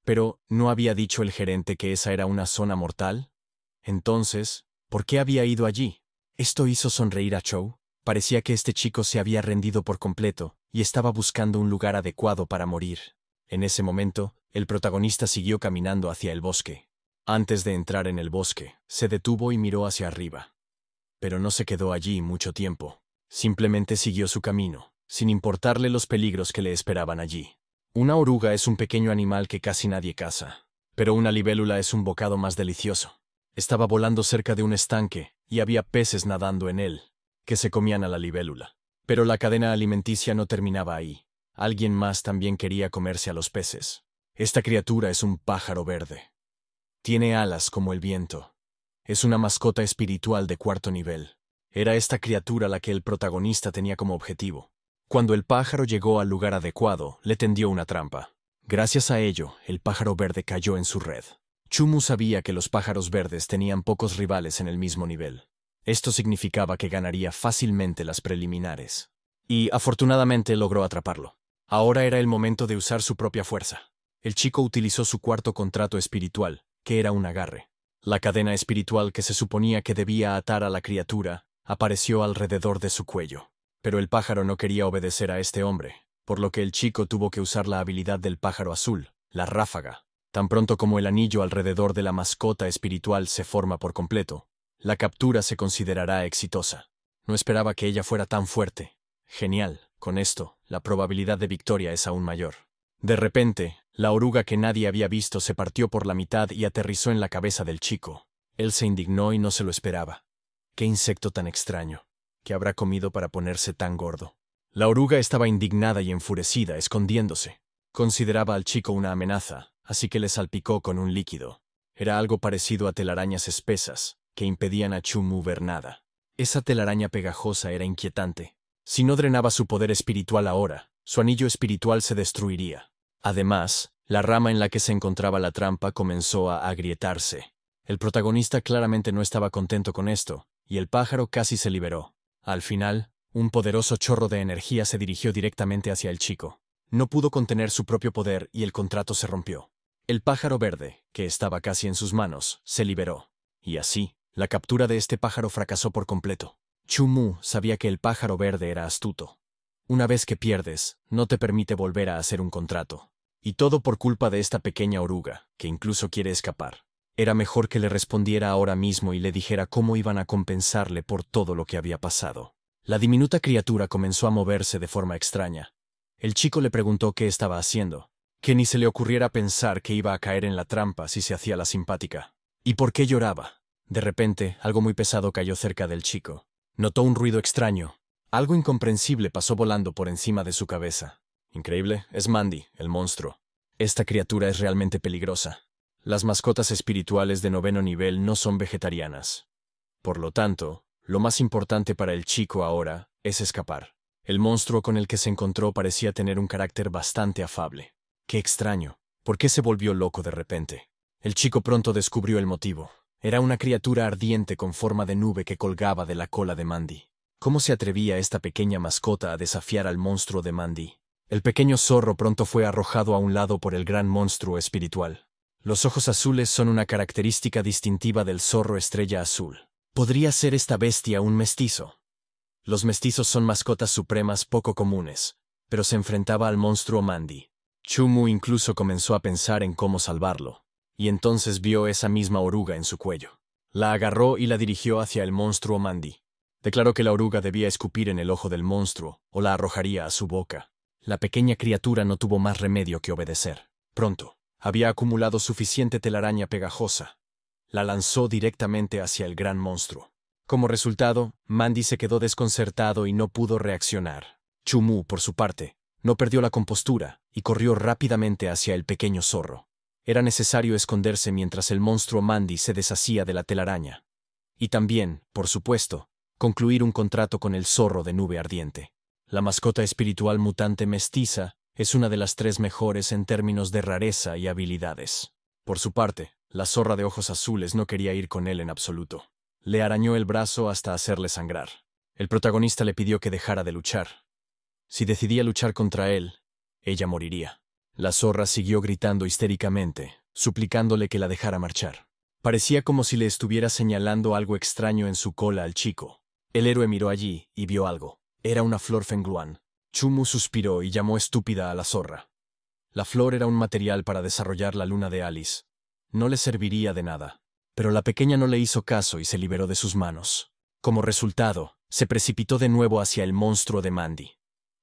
Pero, ¿no había dicho el gerente que esa era una zona mortal? Entonces, ¿por qué había ido allí? Esto hizo sonreír a Chou. Parecía que este chico se había rendido por completo y estaba buscando un lugar adecuado para morir. En ese momento, el protagonista siguió caminando hacia el bosque. Antes de entrar en el bosque, se detuvo y miró hacia arriba. Pero no se quedó allí mucho tiempo. Simplemente siguió su camino, sin importarle los peligros que le esperaban allí. Una oruga es un pequeño animal que casi nadie caza, pero una libélula es un bocado más delicioso. Estaba volando cerca de un estanque, y había peces nadando en él, que se comían a la libélula. Pero la cadena alimenticia no terminaba ahí. Alguien más también quería comerse a los peces. Esta criatura es un pájaro verde. Tiene alas como el viento. Es una mascota espiritual de 4º nivel. Era esta criatura la que el protagonista tenía como objetivo. Cuando el pájaro llegó al lugar adecuado, le tendió una trampa. Gracias a ello, el pájaro verde cayó en su red. Chumu sabía que los pájaros verdes tenían pocos rivales en el mismo nivel. Esto significaba que ganaría fácilmente las preliminares. Y, afortunadamente, logró atraparlo. Ahora era el momento de usar su propia fuerza. El chico utilizó su 4º contrato espiritual, que era un agarre. La cadena espiritual que se suponía que debía atar a la criatura apareció alrededor de su cuello. Pero el pájaro no quería obedecer a este hombre, por lo que el chico tuvo que usar la habilidad del pájaro azul, la ráfaga. Tan pronto como el anillo alrededor de la mascota espiritual se forma por completo, la captura se considerará exitosa. No esperaba que ella fuera tan fuerte. Genial, con esto, la probabilidad de victoria es aún mayor. De repente, la oruga que nadie había visto se partió por la mitad y aterrizó en la cabeza del chico. Él se indignó y no se lo esperaba. ¡Qué insecto tan extraño! ¿Qué habrá comido para ponerse tan gordo? La oruga estaba indignada y enfurecida, escondiéndose. Consideraba al chico una amenaza, así que le salpicó con un líquido. Era algo parecido a telarañas espesas, que impedían a Chumu ver nada. Esa telaraña pegajosa era inquietante. Si no drenaba su poder espiritual ahora, su anillo espiritual se destruiría. Además, La rama en la que se encontraba la trampa comenzó a agrietarse. El protagonista claramente no estaba contento con esto, y el pájaro casi se liberó. Al final, un poderoso chorro de energía se dirigió directamente hacia el chico. No pudo contener su propio poder y el contrato se rompió. El pájaro verde, que estaba casi en sus manos, se liberó. Y así, la captura de este pájaro fracasó por completo. Chu Mu sabía que el pájaro verde era astuto. Una vez que pierdes, no te permite volver a hacer un contrato. Y todo por culpa de esta pequeña oruga, que incluso quiere escapar. Era mejor que le respondiera ahora mismo y le dijera cómo iban a compensarle por todo lo que había pasado. La diminuta criatura comenzó a moverse de forma extraña. El chico le preguntó qué estaba haciendo, que ni se le ocurriera pensar que iba a caer en la trampa si se hacía la simpática. ¿Y por qué lloraba? De repente, algo muy pesado cayó cerca del chico. Notó un ruido extraño. Algo incomprensible pasó volando por encima de su cabeza. Increíble, es Mandy, el monstruo. Esta criatura es realmente peligrosa. Las mascotas espirituales de 9º nivel no son vegetarianas. Por lo tanto, lo más importante para el chico ahora es escapar. El monstruo con el que se encontró parecía tener un carácter bastante afable. Qué extraño. ¿Por qué se volvió loco de repente? El chico pronto descubrió el motivo. Era una criatura ardiente con forma de nube que colgaba de la cola de Mandy. ¿Cómo se atrevía esta pequeña mascota a desafiar al monstruo de Mandy? El pequeño zorro pronto fue arrojado a un lado por el gran monstruo espiritual. Los ojos azules son una característica distintiva del zorro estrella azul. ¿Podría ser esta bestia un mestizo? Los mestizos son mascotas supremas poco comunes, pero se enfrentaba al monstruo Mandy. Chu Mu incluso comenzó a pensar en cómo salvarlo, y entonces vio esa misma oruga en su cuello. La agarró y la dirigió hacia el monstruo Mandy. Declaró que la oruga debía escupir en el ojo del monstruo o la arrojaría a su boca. La pequeña criatura no tuvo más remedio que obedecer. Pronto, había acumulado suficiente telaraña pegajosa. La lanzó directamente hacia el gran monstruo. Como resultado, Mandy se quedó desconcertado y no pudo reaccionar. Chu Mu, por su parte, no perdió la compostura y corrió rápidamente hacia el pequeño zorro. Era necesario esconderse mientras el monstruo Mandy se deshacía de la telaraña. Y también, por supuesto, concluir un contrato con el zorro de nube ardiente. La mascota espiritual mutante mestiza es una de las 3 mejores en términos de rareza y habilidades. Por su parte, la zorra de ojos azules no quería ir con él en absoluto. Le arañó el brazo hasta hacerle sangrar. El protagonista le pidió que dejara de luchar. Si decidía luchar contra él, ella moriría. La zorra siguió gritando histéricamente, suplicándole que la dejara marchar. Parecía como si le estuviera señalando algo extraño en su cola al chico. El héroe miró allí y vio algo. Era una flor Fengluan. Chu Mu suspiró y llamó estúpida a la zorra. La flor era un material para desarrollar la luna de Alice. No le serviría de nada. Pero la pequeña no le hizo caso y se liberó de sus manos. Como resultado, se precipitó de nuevo hacia el monstruo de Mandy.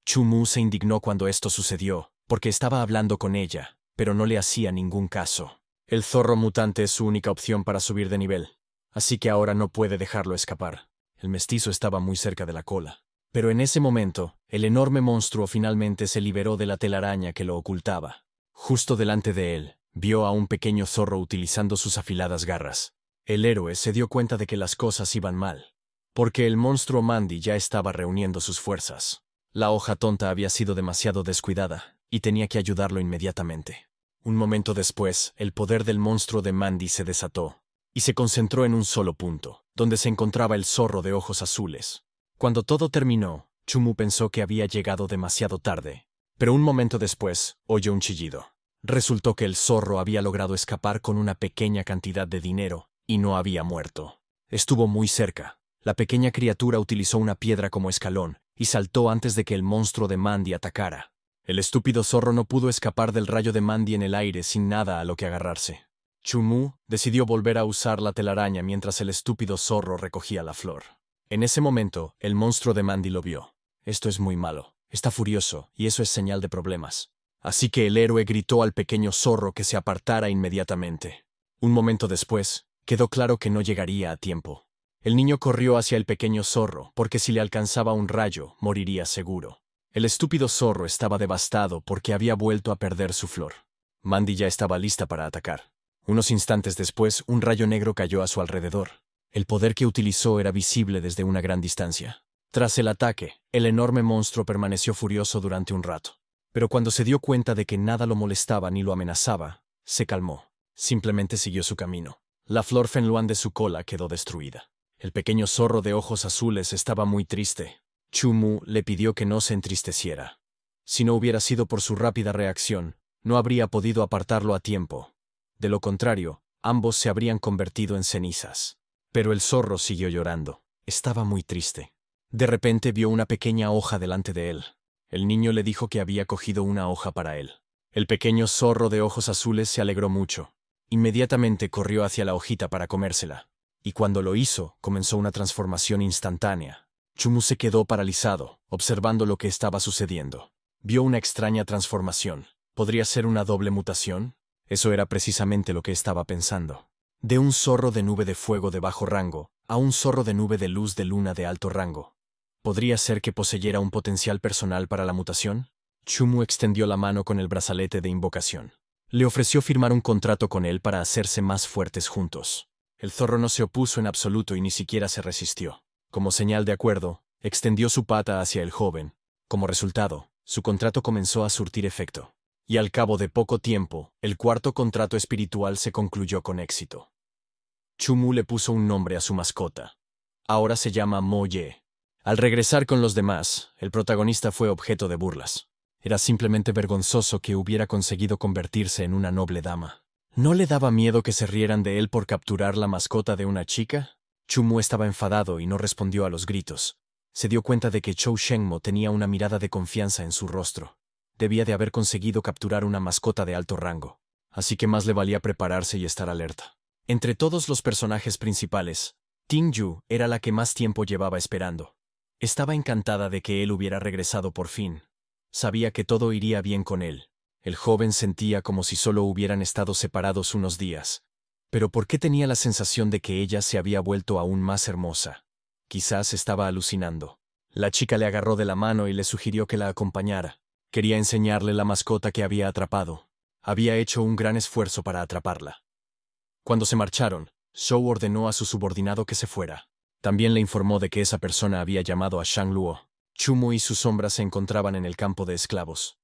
Chu Mu se indignó cuando esto sucedió, porque estaba hablando con ella, pero no le hacía ningún caso. El zorro mutante es su única opción para subir de nivel, así que ahora no puede dejarlo escapar. El mestizo estaba muy cerca de la cola. Pero en ese momento, el enorme monstruo finalmente se liberó de la telaraña que lo ocultaba. Justo delante de él, vio a un pequeño zorro utilizando sus afiladas garras. El héroe se dio cuenta de que las cosas iban mal, porque el monstruo Mandy ya estaba reuniendo sus fuerzas. La hoja tonta había sido demasiado descuidada, y tenía que ayudarlo inmediatamente. Un momento después, el poder del monstruo de Mandy se desató, y se concentró en un solo punto, donde se encontraba el zorro de ojos azules. Cuando todo terminó, Chu Mu pensó que había llegado demasiado tarde, pero un momento después oyó un chillido. Resultó que el zorro había logrado escapar con una pequeña cantidad de dinero y no había muerto. Estuvo muy cerca. La pequeña criatura utilizó una piedra como escalón y saltó antes de que el monstruo de Mandy atacara. El estúpido zorro no pudo escapar del rayo de Mandy en el aire sin nada a lo que agarrarse. Chu Mu decidió volver a usar la telaraña mientras el estúpido zorro recogía la flor. En ese momento, el monstruo de Mandy lo vio. Esto es muy malo. Está furioso, y eso es señal de problemas. Así que el héroe gritó al pequeño zorro que se apartara inmediatamente. Un momento después, quedó claro que no llegaría a tiempo. El niño corrió hacia el pequeño zorro, porque si le alcanzaba un rayo, moriría seguro. El estúpido zorro estaba devastado porque había vuelto a perder su flor. Mandy ya estaba lista para atacar. Unos instantes después, un rayo negro cayó a su alrededor. El poder que utilizó era visible desde una gran distancia. Tras el ataque, el enorme monstruo permaneció furioso durante un rato. Pero cuando se dio cuenta de que nada lo molestaba ni lo amenazaba, se calmó. Simplemente siguió su camino. La flor Fenluan de su cola quedó destruida. El pequeño zorro de ojos azules estaba muy triste. Chumu le pidió que no se entristeciera. Si no hubiera sido por su rápida reacción, no habría podido apartarlo a tiempo. De lo contrario, ambos se habrían convertido en cenizas. Pero el zorro siguió llorando. Estaba muy triste. De repente vio una pequeña hoja delante de él. El niño le dijo que había cogido una hoja para él. El pequeño zorro de ojos azules se alegró mucho. Inmediatamente corrió hacia la hojita para comérsela. Y cuando lo hizo, comenzó una transformación instantánea. Chumu se quedó paralizado, observando lo que estaba sucediendo. Vio una extraña transformación. ¿Podría ser una doble mutación? Eso era precisamente lo que estaba pensando. De un zorro de nube de fuego de bajo rango a un zorro de nube de luz de luna de alto rango. ¿Podría ser que poseyera un potencial personal para la mutación? Chumu extendió la mano con el brazalete de invocación. Le ofreció firmar un contrato con él para hacerse más fuertes juntos. El zorro no se opuso en absoluto y ni siquiera se resistió. Como señal de acuerdo, extendió su pata hacia el joven. Como resultado, su contrato comenzó a surtir efecto. Y al cabo de poco tiempo, el cuarto contrato espiritual se concluyó con éxito. Chumu le puso un nombre a su mascota. Ahora se llama Mo-Ye. Al regresar con los demás, el protagonista fue objeto de burlas. Era simplemente vergonzoso que hubiera conseguido convertirse en una noble dama. ¿No le daba miedo que se rieran de él por capturar la mascota de una chica? Chumu estaba enfadado y no respondió a los gritos. Se dio cuenta de que Chou Shenmo tenía una mirada de confianza en su rostro. Debía de haber conseguido capturar una mascota de alto rango. Así que más le valía prepararse y estar alerta. Entre todos los personajes principales, Ting Yu era la que más tiempo llevaba esperando. Estaba encantada de que él hubiera regresado por fin. Sabía que todo iría bien con él. El joven sentía como si solo hubieran estado separados unos días. Pero ¿por qué tenía la sensación de que ella se había vuelto aún más hermosa? Quizás estaba alucinando. La chica le agarró de la mano y le sugirió que la acompañara. Quería enseñarle la mascota que había atrapado. Había hecho un gran esfuerzo para atraparla. Cuando se marcharon, Shou ordenó a su subordinado que se fuera. También le informó de que esa persona había llamado a Shang Luo. Chumu y su sombra se encontraban en el campo de esclavos.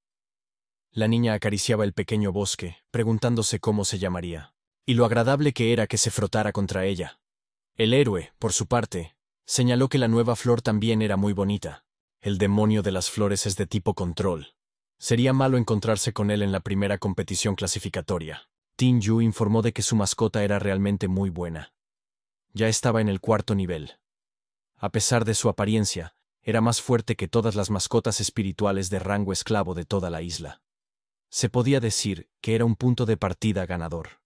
La niña acariciaba el pequeño bosque, preguntándose cómo se llamaría, y lo agradable que era que se frotara contra ella. El héroe, por su parte, señaló que la nueva flor también era muy bonita. El demonio de las flores es de tipo control. Sería malo encontrarse con él en la primera competición clasificatoria. Ting Yu informó de que su mascota era realmente muy buena. Ya estaba en el cuarto nivel. A pesar de su apariencia, era más fuerte que todas las mascotas espirituales de rango esclavo de toda la isla. Se podía decir que era un punto de partida ganador.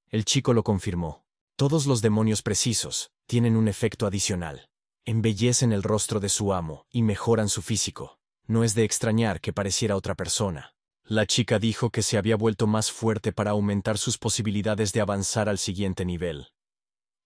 El chico lo confirmó. Todos los demonios precisos tienen un efecto adicional. Embellecen el rostro de su amo y mejoran su físico. No es de extrañar que pareciera otra persona. La chica dijo que se había vuelto más fuerte para aumentar sus posibilidades de avanzar al siguiente nivel.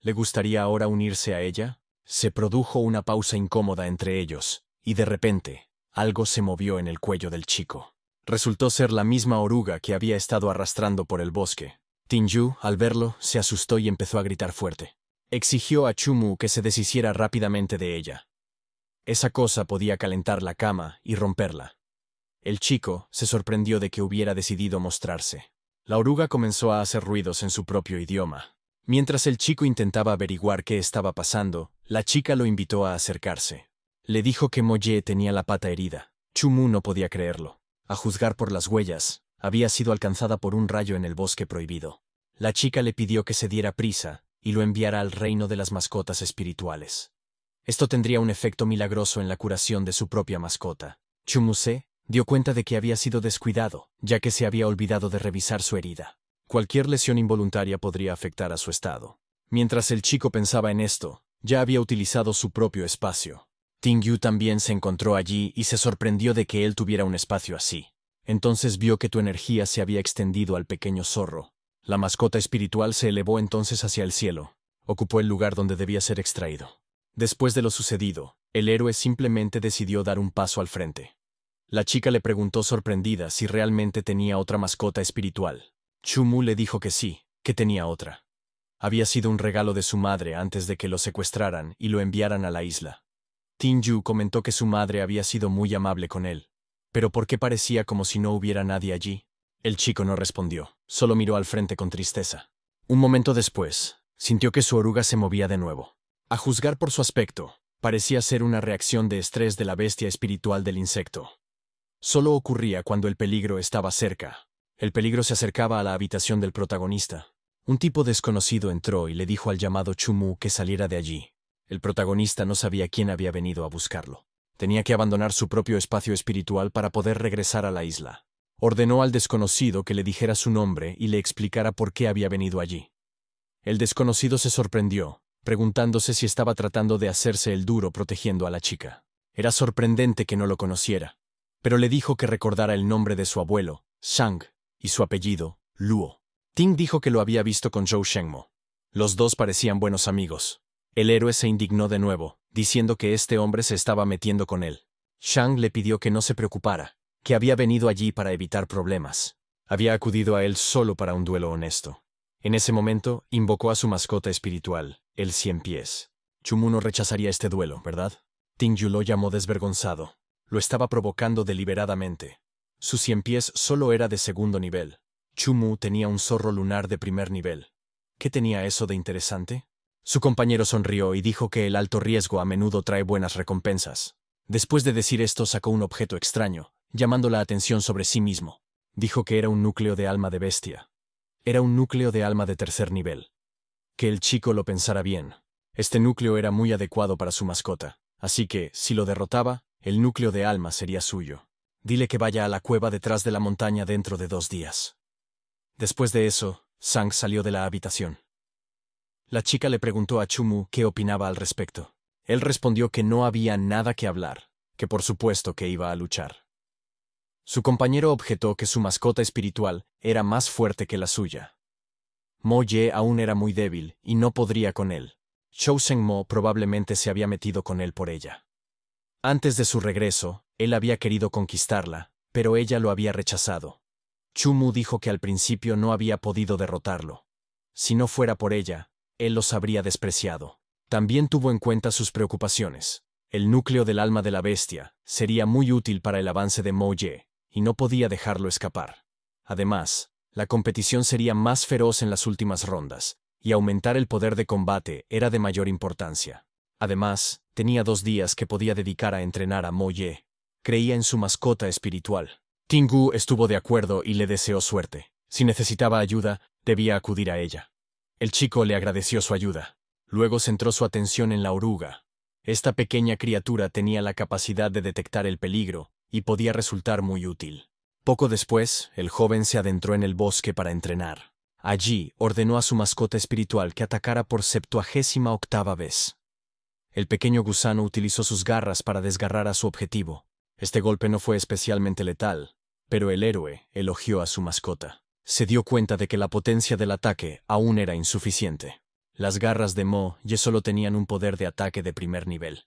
¿Le gustaría ahora unirse a ella? Se produjo una pausa incómoda entre ellos, y de repente, algo se movió en el cuello del chico. Resultó ser la misma oruga que había estado arrastrando por el bosque. Ting Yu, al verlo, se asustó y empezó a gritar fuerte. Exigió a Chumu que se deshiciera rápidamente de ella. Esa cosa podía calentar la cama y romperla. El chico se sorprendió de que hubiera decidido mostrarse. La oruga comenzó a hacer ruidos en su propio idioma. Mientras el chico intentaba averiguar qué estaba pasando, la chica lo invitó a acercarse. Le dijo que Mo-Ye tenía la pata herida. Chumu no podía creerlo. A juzgar por las huellas, había sido alcanzada por un rayo en el bosque prohibido. La chica le pidió que se diera prisa y lo enviara al reino de las mascotas espirituales. Esto tendría un efecto milagroso en la curación de su propia mascota. Chumu-se dio cuenta de que había sido descuidado, ya que se había olvidado de revisar su herida. Cualquier lesión involuntaria podría afectar a su estado. Mientras el chico pensaba en esto, ya había utilizado su propio espacio. Ting Yu también se encontró allí y se sorprendió de que él tuviera un espacio así. Entonces vio que tu energía se había extendido al pequeño zorro. La mascota espiritual se elevó entonces hacia el cielo. Ocupó el lugar donde debía ser extraído. Después de lo sucedido, el héroe simplemente decidió dar un paso al frente. La chica le preguntó sorprendida si realmente tenía otra mascota espiritual. Chumu le dijo que sí, que tenía otra. Había sido un regalo de su madre antes de que lo secuestraran y lo enviaran a la isla. Ting Yu comentó que su madre había sido muy amable con él. ¿Pero por qué parecía como si no hubiera nadie allí? El chico no respondió, solo miró al frente con tristeza. Un momento después, sintió que su oruga se movía de nuevo. A juzgar por su aspecto, parecía ser una reacción de estrés de la bestia espiritual del insecto. Solo ocurría cuando el peligro estaba cerca. El peligro se acercaba a la habitación del protagonista. Un tipo desconocido entró y le dijo al llamado Chumu que saliera de allí. El protagonista no sabía quién había venido a buscarlo. Tenía que abandonar su propio espacio espiritual para poder regresar a la isla. Ordenó al desconocido que le dijera su nombre y le explicara por qué había venido allí. El desconocido se sorprendió, preguntándose si estaba tratando de hacerse el duro protegiendo a la chica. Era sorprendente que no lo conociera, pero le dijo que recordara el nombre de su abuelo, Shang, y su apellido, Luo. Ting dijo que lo había visto con Zhou Shenmo. Los dos parecían buenos amigos. El héroe se indignó de nuevo, diciendo que este hombre se estaba metiendo con él. Shang le pidió que no se preocupara, que había venido allí para evitar problemas. Había acudido a él solo para un duelo honesto. En ese momento, invocó a su mascota espiritual, el Cien Pies. Chumu no rechazaría este duelo, ¿verdad? Ting Yu lo llamó desvergonzado. Lo estaba provocando deliberadamente. Su Cien Pies solo era de segundo nivel. Chumu tenía un zorro lunar de primer nivel. ¿Qué tenía eso de interesante? Su compañero sonrió y dijo que el alto riesgo a menudo trae buenas recompensas. Después de decir esto, sacó un objeto extraño, llamando la atención sobre sí mismo. Dijo que era un núcleo de alma de bestia. Era un núcleo de alma de tercer nivel. Que el chico lo pensara bien. Este núcleo era muy adecuado para su mascota, así que, si lo derrotaba, el núcleo de alma sería suyo. Dile que vaya a la cueva detrás de la montaña dentro de 2 días. Después de eso, Sang salió de la habitación. La chica le preguntó a Chumu qué opinaba al respecto. Él respondió que no había nada que hablar, que por supuesto que iba a luchar. Su compañero objetó que su mascota espiritual era más fuerte que la suya. Mo Ye aún era muy débil y no podría con él. Zhou Shenmo probablemente se había metido con él por ella. Antes de su regreso, él había querido conquistarla, pero ella lo había rechazado. Chumu dijo que al principio no había podido derrotarlo. Si no fuera por ella, él los habría despreciado. También tuvo en cuenta sus preocupaciones. El núcleo del alma de la bestia sería muy útil para el avance de Mo Ye, y no podía dejarlo escapar. Además, la competición sería más feroz en las últimas rondas, y aumentar el poder de combate era de mayor importancia. Además, tenía 2 días que podía dedicar a entrenar a Mo Ye. Creía en su mascota espiritual. Ting Gu estuvo de acuerdo y le deseó suerte. Si necesitaba ayuda, debía acudir a ella. El chico le agradeció su ayuda. Luego centró su atención en la oruga. Esta pequeña criatura tenía la capacidad de detectar el peligro y podía resultar muy útil. Poco después, el joven se adentró en el bosque para entrenar. Allí, ordenó a su mascota espiritual que atacara por 78ª vez. El pequeño gusano utilizó sus garras para desgarrar a su objetivo. Este golpe no fue especialmente letal, pero el héroe elogió a su mascota. Se dio cuenta de que la potencia del ataque aún era insuficiente. Las garras de Mo Ye solo tenían un poder de ataque de primer nivel.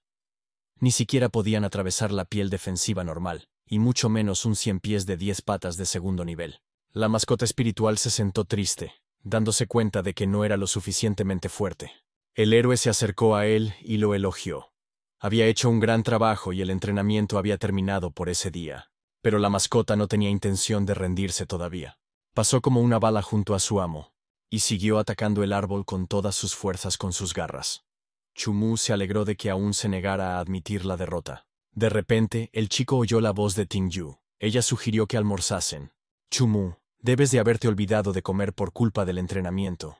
Ni siquiera podían atravesar la piel defensiva normal, y mucho menos un 100 pies de 10 patas de segundo nivel. La mascota espiritual se sentó triste, dándose cuenta de que no era lo suficientemente fuerte. El héroe se acercó a él y lo elogió. Había hecho un gran trabajo y el entrenamiento había terminado por ese día, pero la mascota no tenía intención de rendirse todavía. Pasó como una bala junto a su amo, y siguió atacando el árbol con todas sus fuerzas con sus garras. Chumu se alegró de que aún se negara a admitir la derrota. De repente, el chico oyó la voz de Ting Yu. Ella sugirió que almorzasen. Chumu, debes de haberte olvidado de comer por culpa del entrenamiento.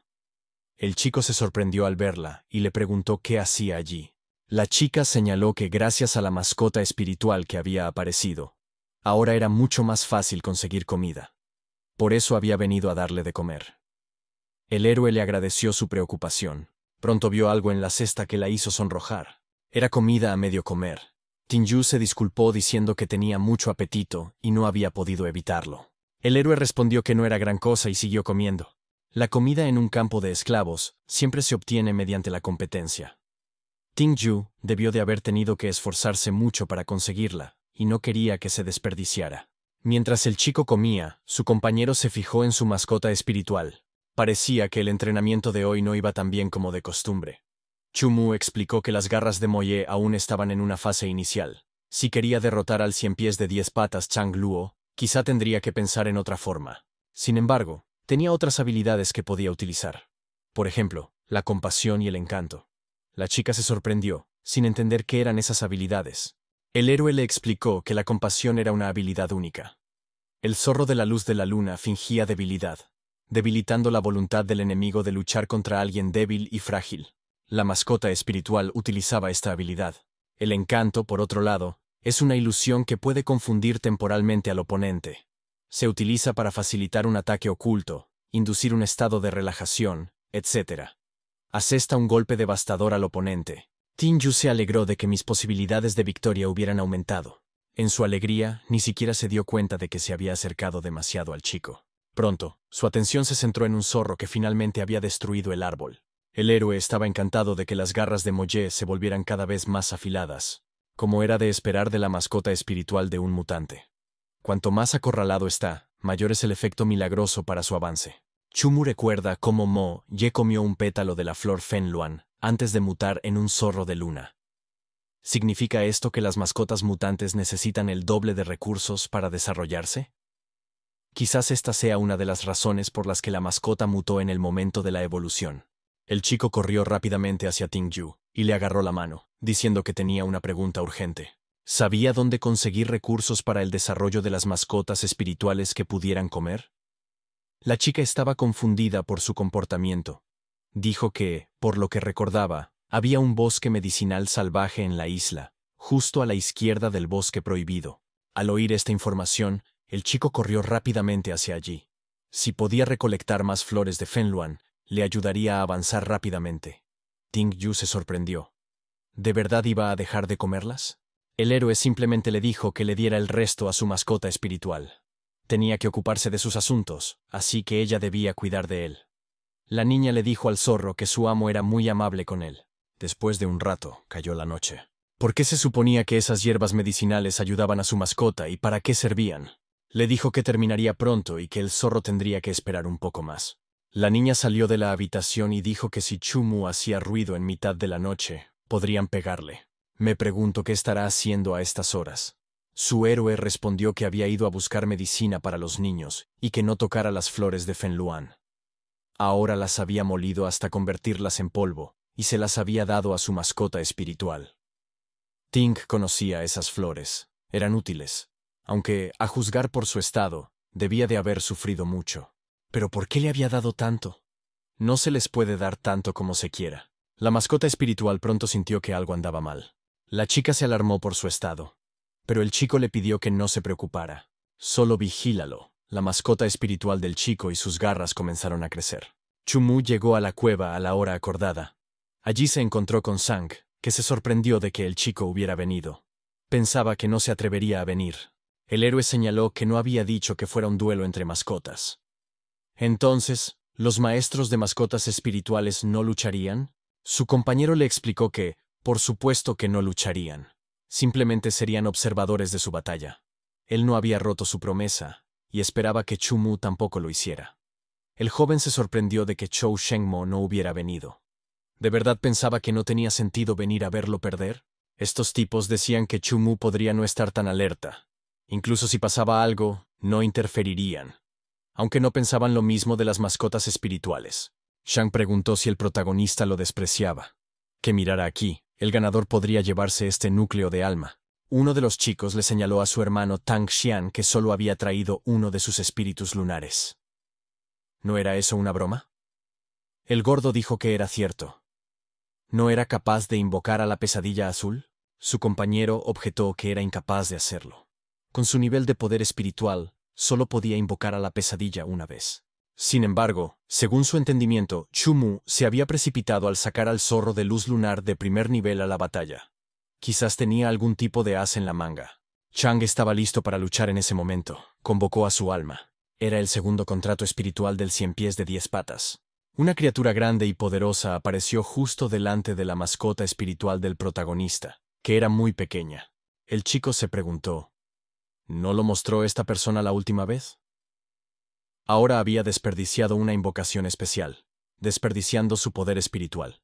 El chico se sorprendió al verla y le preguntó qué hacía allí. La chica señaló que gracias a la mascota espiritual que había aparecido, ahora era mucho más fácil conseguir comida. Por eso había venido a darle de comer. El héroe le agradeció su preocupación. Pronto vio algo en la cesta que la hizo sonrojar. Era comida a medio comer. Ting Yu se disculpó diciendo que tenía mucho apetito y no había podido evitarlo. El héroe respondió que no era gran cosa y siguió comiendo. La comida en un campo de esclavos siempre se obtiene mediante la competencia. Ting Yu debió de haber tenido que esforzarse mucho para conseguirla, y no quería que se desperdiciara. Mientras el chico comía, su compañero se fijó en su mascota espiritual. Parecía que el entrenamiento de hoy no iba tan bien como de costumbre. Chumu explicó que las garras de Mo Ye aún estaban en una fase inicial. Si quería derrotar al 100 pies de 10 patas Chang Luo, quizá tendría que pensar en otra forma. Sin embargo, tenía otras habilidades que podía utilizar. Por ejemplo, la compasión y el encanto. La chica se sorprendió, sin entender qué eran esas habilidades. El héroe le explicó que la compasión era una habilidad única. El zorro de la luz de la luna fingía debilidad, debilitando la voluntad del enemigo de luchar contra alguien débil y frágil. La mascota espiritual utilizaba esta habilidad. El encanto, por otro lado, es una ilusión que puede confundir temporalmente al oponente. Se utiliza para facilitar un ataque oculto, inducir un estado de relajación, etc. Asesta un golpe devastador al oponente. Ting-Yu se alegró de que mis posibilidades de victoria hubieran aumentado. En su alegría, ni siquiera se dio cuenta de que se había acercado demasiado al chico. Pronto, su atención se centró en un zorro que finalmente había destruido el árbol. El héroe estaba encantado de que las garras de Moye se volvieran cada vez más afiladas, como era de esperar de la mascota espiritual de un mutante. Cuanto más acorralado está, mayor es el efecto milagroso para su avance. Chumu recuerda cómo Mo Ye comió un pétalo de la flor Fenluan antes de mutar en un zorro de luna. ¿Significa esto que las mascotas mutantes necesitan el doble de recursos para desarrollarse? Quizás esta sea una de las razones por las que la mascota mutó en el momento de la evolución. El chico corrió rápidamente hacia Ting-Yu y le agarró la mano, diciendo que tenía una pregunta urgente. ¿Sabía dónde conseguir recursos para el desarrollo de las mascotas espirituales que pudieran comer? La chica estaba confundida por su comportamiento. Dijo que, por lo que recordaba, había un bosque medicinal salvaje en la isla, justo a la izquierda del bosque prohibido. Al oír esta información, el chico corrió rápidamente hacia allí. Si podía recolectar más flores de Fenluan, le ayudaría a avanzar rápidamente. Ting-Yu se sorprendió. ¿De verdad iba a dejar de comerlas? El héroe simplemente le dijo que le diera el resto a su mascota espiritual. Tenía que ocuparse de sus asuntos, así que ella debía cuidar de él. La niña le dijo al zorro que su amo era muy amable con él. Después de un rato, cayó la noche. ¿Por qué se suponía que esas hierbas medicinales ayudaban a su mascota y para qué servían? Le dijo que terminaría pronto y que el zorro tendría que esperar un poco más. La niña salió de la habitación y dijo que si Chumu hacía ruido en mitad de la noche, podrían pegarle. Me pregunto qué estará haciendo a estas horas. Su héroe respondió que había ido a buscar medicina para los niños y que no tocara las flores de Fenluan. Ahora las había molido hasta convertirlas en polvo y se las había dado a su mascota espiritual. Ting conocía esas flores. Eran útiles, aunque, a juzgar por su estado, debía de haber sufrido mucho. ¿Pero por qué le había dado tanto? No se les puede dar tanto como se quiera. La mascota espiritual pronto sintió que algo andaba mal. La chica se alarmó por su estado, pero el chico le pidió que no se preocupara. Solo vigílalo. La mascota espiritual del chico y sus garras comenzaron a crecer. Chumu llegó a la cueva a la hora acordada. Allí se encontró con Sang, que se sorprendió de que el chico hubiera venido. Pensaba que no se atrevería a venir. El héroe señaló que no había dicho que fuera un duelo entre mascotas. Entonces, ¿los maestros de mascotas espirituales no lucharían? Su compañero le explicó que, por supuesto que no lucharían. Simplemente serían observadores de su batalla. Él no había roto su promesa, y esperaba que Chumu tampoco lo hiciera. El joven se sorprendió de que Chou Shengmo no hubiera venido. ¿De verdad pensaba que no tenía sentido venir a verlo perder? Estos tipos decían que Chumu podría no estar tan alerta. Incluso si pasaba algo, no interferirían. Aunque no pensaban lo mismo de las mascotas espirituales. Shang preguntó si el protagonista lo despreciaba. Que mirara aquí, el ganador podría llevarse este núcleo de alma. Uno de los chicos le señaló a su hermano Tang Xian que solo había traído uno de sus espíritus lunares. ¿No era eso una broma? El gordo dijo que era cierto. ¿No era capaz de invocar a la pesadilla azul? Su compañero objetó que era incapaz de hacerlo. Con su nivel de poder espiritual, solo podía invocar a la pesadilla una vez. Sin embargo, según su entendimiento, Chumu se había precipitado al sacar al zorro de luz lunar de primer nivel a la batalla. Quizás tenía algún tipo de as en la manga. Chang estaba listo para luchar en ese momento. Convocó a su alma. Era el segundo contrato espiritual del 100 pies de 10 patas. Una criatura grande y poderosa apareció justo delante de la mascota espiritual del protagonista, que era muy pequeña. El chico se preguntó, ¿no lo mostró esta persona la última vez? Ahora había desperdiciado una invocación especial, desperdiciando su poder espiritual.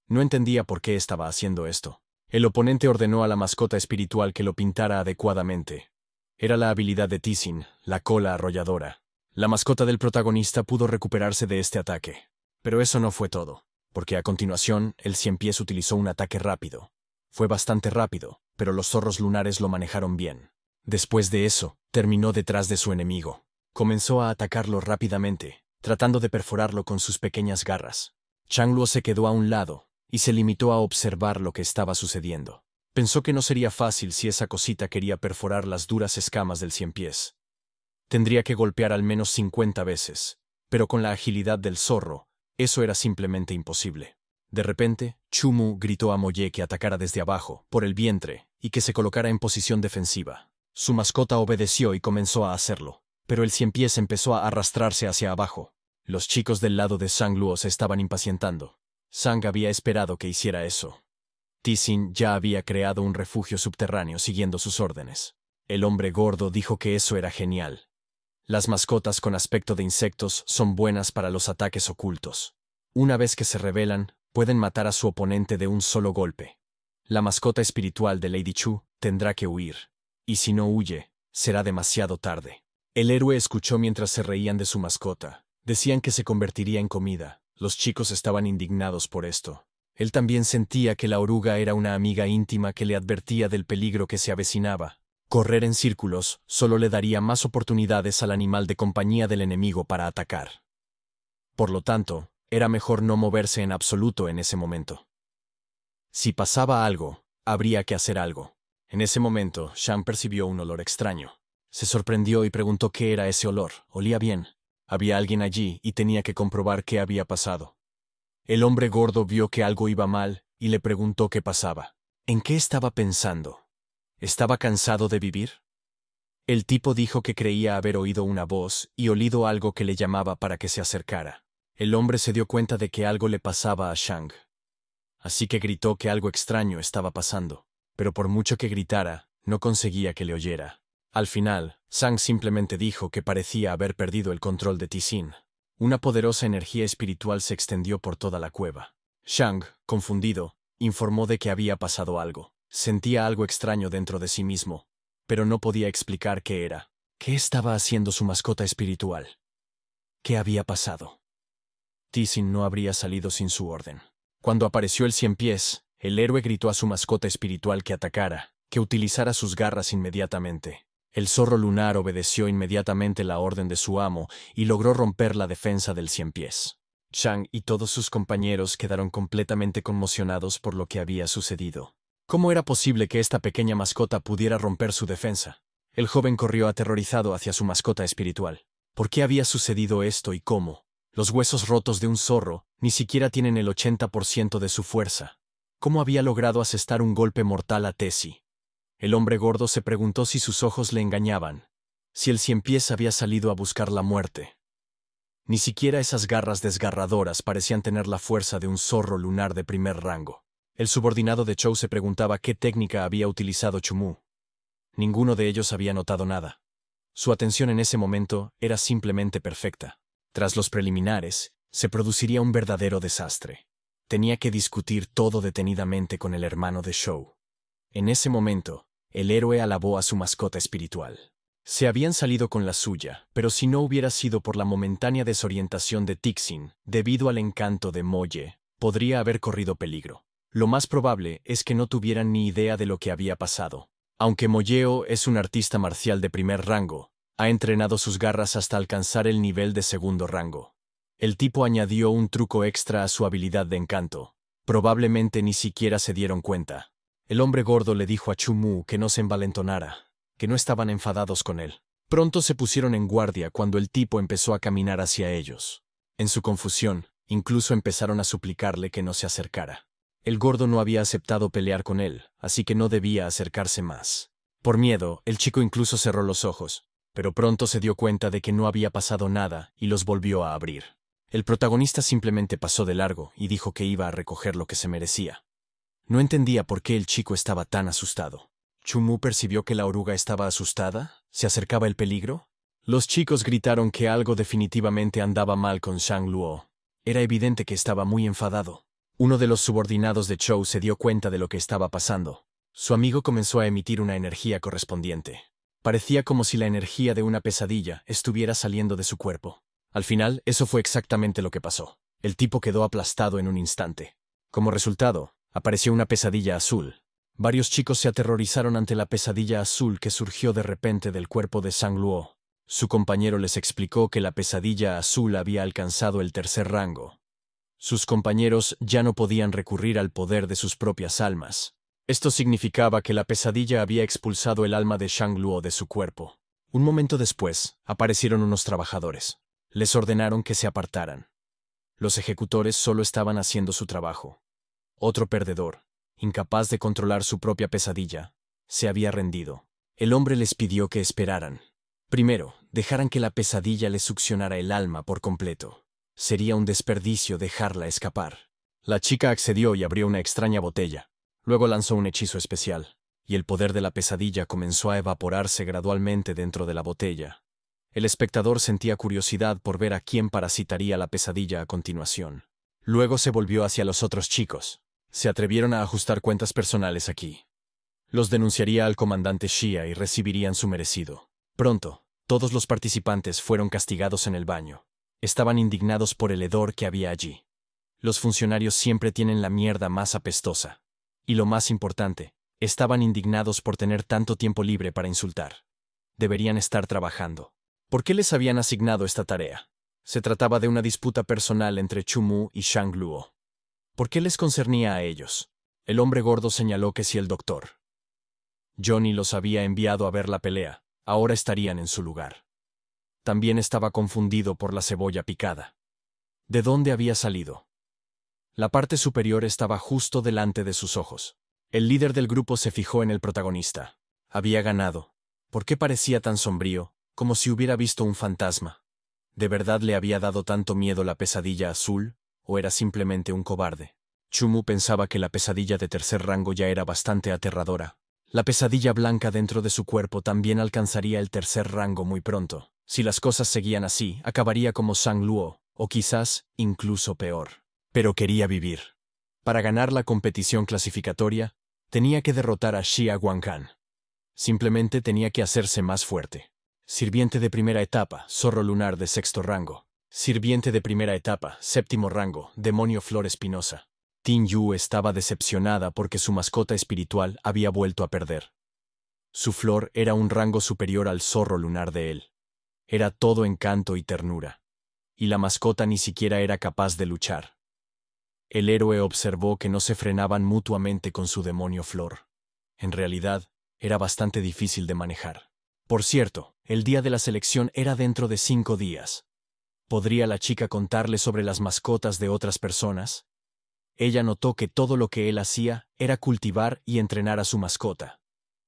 No entendía por qué estaba haciendo esto. El oponente ordenó a la mascota espiritual que lo pintara adecuadamente. Era la habilidad de Tizin, la cola arrolladora. La mascota del protagonista pudo recuperarse de este ataque. Pero eso no fue todo, porque a continuación el Ciempiés utilizó un ataque rápido. Fue bastante rápido, pero los zorros lunares lo manejaron bien. Después de eso, terminó detrás de su enemigo. Comenzó a atacarlo rápidamente, tratando de perforarlo con sus pequeñas garras. Changluo se quedó a un lado y se limitó a observar lo que estaba sucediendo. Pensó que no sería fácil si esa cosita quería perforar las duras escamas del Ciempiés. Tendría que golpear al menos 50 veces, pero con la agilidad del zorro, eso era simplemente imposible. De repente, Chumu gritó a Moye que atacara desde abajo, por el vientre, y que se colocara en posición defensiva. Su mascota obedeció y comenzó a hacerlo, pero el Ciempiés empezó a arrastrarse hacia abajo. Los chicos del lado de Sang Luo se estaban impacientando. Sang había esperado que hiciera eso. Tizin ya había creado un refugio subterráneo siguiendo sus órdenes. El hombre gordo dijo que eso era genial. Las mascotas con aspecto de insectos son buenas para los ataques ocultos. Una vez que se revelan, pueden matar a su oponente de un solo golpe. La mascota espiritual de Lady Chu tendrá que huir. Y si no huye, será demasiado tarde. El héroe escuchó mientras se reían de su mascota. Decían que se convertiría en comida. Los chicos estaban indignados por esto. Él también sentía que la oruga era una amiga íntima que le advertía del peligro que se avecinaba. Correr en círculos solo le daría más oportunidades al animal de compañía del enemigo para atacar. Por lo tanto, era mejor no moverse en absoluto en ese momento. Si pasaba algo, habría que hacer algo. En ese momento, Shang percibió un olor extraño. Se sorprendió y preguntó qué era ese olor. Olía bien. Había alguien allí y tenía que comprobar qué había pasado. El hombre gordo vio que algo iba mal y le preguntó qué pasaba. ¿En qué estaba pensando? ¿Estaba cansado de vivir? El tipo dijo que creía haber oído una voz y olido algo que le llamaba para que se acercara. El hombre se dio cuenta de que algo le pasaba a Shang. Así que gritó que algo extraño estaba pasando, pero por mucho que gritara, no conseguía que le oyera. Al final, Shang simplemente dijo que parecía haber perdido el control de Tizin. Una poderosa energía espiritual se extendió por toda la cueva. Shang, confundido, informó de que había pasado algo. Sentía algo extraño dentro de sí mismo, pero no podía explicar qué era. ¿Qué estaba haciendo su mascota espiritual? ¿Qué había pasado? Tizin no habría salido sin su orden. Cuando apareció el Ciempiés, el héroe gritó a su mascota espiritual que atacara, que utilizara sus garras inmediatamente. El zorro lunar obedeció inmediatamente la orden de su amo y logró romper la defensa del Ciempiés. Shang y todos sus compañeros quedaron completamente conmocionados por lo que había sucedido. ¿Cómo era posible que esta pequeña mascota pudiera romper su defensa? El joven corrió aterrorizado hacia su mascota espiritual. ¿Por qué había sucedido esto y cómo? Los huesos rotos de un zorro ni siquiera tienen el 80% de su fuerza. ¿Cómo había logrado asestar un golpe mortal a Tessie? El hombre gordo se preguntó si sus ojos le engañaban, si el Ciempiés había salido a buscar la muerte. Ni siquiera esas garras desgarradoras parecían tener la fuerza de un zorro lunar de primer rango. El subordinado de Chou se preguntaba qué técnica había utilizado Chumu. Ninguno de ellos había notado nada. Su atención en ese momento era simplemente perfecta. Tras los preliminares, se produciría un verdadero desastre. Tenía que discutir todo detenidamente con el hermano de Chou. En ese momento, el héroe alabó a su mascota espiritual. Se habían salido con la suya, pero si no hubiera sido por la momentánea desorientación de Tixin, debido al encanto de Moye, podría haber corrido peligro. Lo más probable es que no tuvieran ni idea de lo que había pasado. Aunque Moyeo es un artista marcial de primer rango, ha entrenado sus garras hasta alcanzar el nivel de segundo rango. El tipo añadió un truco extra a su habilidad de encanto. Probablemente ni siquiera se dieron cuenta. El hombre gordo le dijo a Chumu que no se envalentonara, que no estaban enfadados con él. Pronto se pusieron en guardia cuando el tipo empezó a caminar hacia ellos. En su confusión, incluso empezaron a suplicarle que no se acercara. El gordo no había aceptado pelear con él, así que no debía acercarse más. Por miedo, el chico incluso cerró los ojos, pero pronto se dio cuenta de que no había pasado nada y los volvió a abrir. El protagonista simplemente pasó de largo y dijo que iba a recoger lo que se merecía. No entendía por qué el chico estaba tan asustado. ¿Chumu percibió que la oruga estaba asustada? ¿Se acercaba el peligro? Los chicos gritaron que algo definitivamente andaba mal con Shang Luo. Era evidente que estaba muy enfadado. Uno de los subordinados de Chou se dio cuenta de lo que estaba pasando. Su amigo comenzó a emitir una energía correspondiente. Parecía como si la energía de una pesadilla estuviera saliendo de su cuerpo. Al final, eso fue exactamente lo que pasó. El tipo quedó aplastado en un instante. Como resultado, apareció una pesadilla azul. Varios chicos se aterrorizaron ante la pesadilla azul que surgió de repente del cuerpo de Zhang Luo. Su compañero les explicó que la pesadilla azul había alcanzado el tercer rango. Sus compañeros ya no podían recurrir al poder de sus propias almas. Esto significaba que la pesadilla había expulsado el alma de Zhang Luo de su cuerpo. Un momento después, aparecieron unos trabajadores. Les ordenaron que se apartaran. Los ejecutores solo estaban haciendo su trabajo. Otro perdedor, incapaz de controlar su propia pesadilla, se había rendido. El hombre les pidió que esperaran. Primero, dejaran que la pesadilla les succionara el alma por completo. Sería un desperdicio dejarla escapar. La chica accedió y abrió una extraña botella. Luego lanzó un hechizo especial, y el poder de la pesadilla comenzó a evaporarse gradualmente dentro de la botella. El espectador sentía curiosidad por ver a quién parasitaría la pesadilla a continuación. Luego se volvió hacia los otros chicos. Se atrevieron a ajustar cuentas personales aquí. Los denunciaría al comandante Xia y recibirían su merecido. Pronto, todos los participantes fueron castigados en el baño. Estaban indignados por el hedor que había allí. Los funcionarios siempre tienen la mierda más apestosa. Y lo más importante, estaban indignados por tener tanto tiempo libre para insultar. Deberían estar trabajando. ¿Por qué les habían asignado esta tarea? Se trataba de una disputa personal entre Chu Mu y Zhang Luo. ¿Por qué les concernía a ellos? El hombre gordo señaló que si el doctor Johnny los había enviado a ver la pelea, ahora estarían en su lugar. También estaba confundido por la cebolla picada. ¿De dónde había salido? La parte superior estaba justo delante de sus ojos. El líder del grupo se fijó en el protagonista. Había ganado. ¿Por qué parecía tan sombrío, como si hubiera visto un fantasma? ¿De verdad le había dado tanto miedo la pesadilla azul, o era simplemente un cobarde? Chu Mu pensaba que la pesadilla de tercer rango ya era bastante aterradora. La pesadilla blanca dentro de su cuerpo también alcanzaría el tercer rango muy pronto. Si las cosas seguían así, acabaría como Zhang Luo, o quizás incluso peor. Pero quería vivir. Para ganar la competición clasificatoria, tenía que derrotar a Xia Guanghan. Simplemente tenía que hacerse más fuerte. Sirviente de primera etapa, zorro lunar de sexto rango. Sirviente de primera etapa, séptimo rango, demonio flor espinosa. Tin Yu estaba decepcionada porque su mascota espiritual había vuelto a perder. Su flor era un rango superior al zorro lunar de él. Era todo encanto y ternura. Y la mascota ni siquiera era capaz de luchar. El héroe observó que no se frenaban mutuamente con su demonio flor. En realidad, era bastante difícil de manejar. Por cierto, el día de la selección era dentro de 5 días. ¿Podría la chica contarle sobre las mascotas de otras personas? Ella notó que todo lo que él hacía era cultivar y entrenar a su mascota.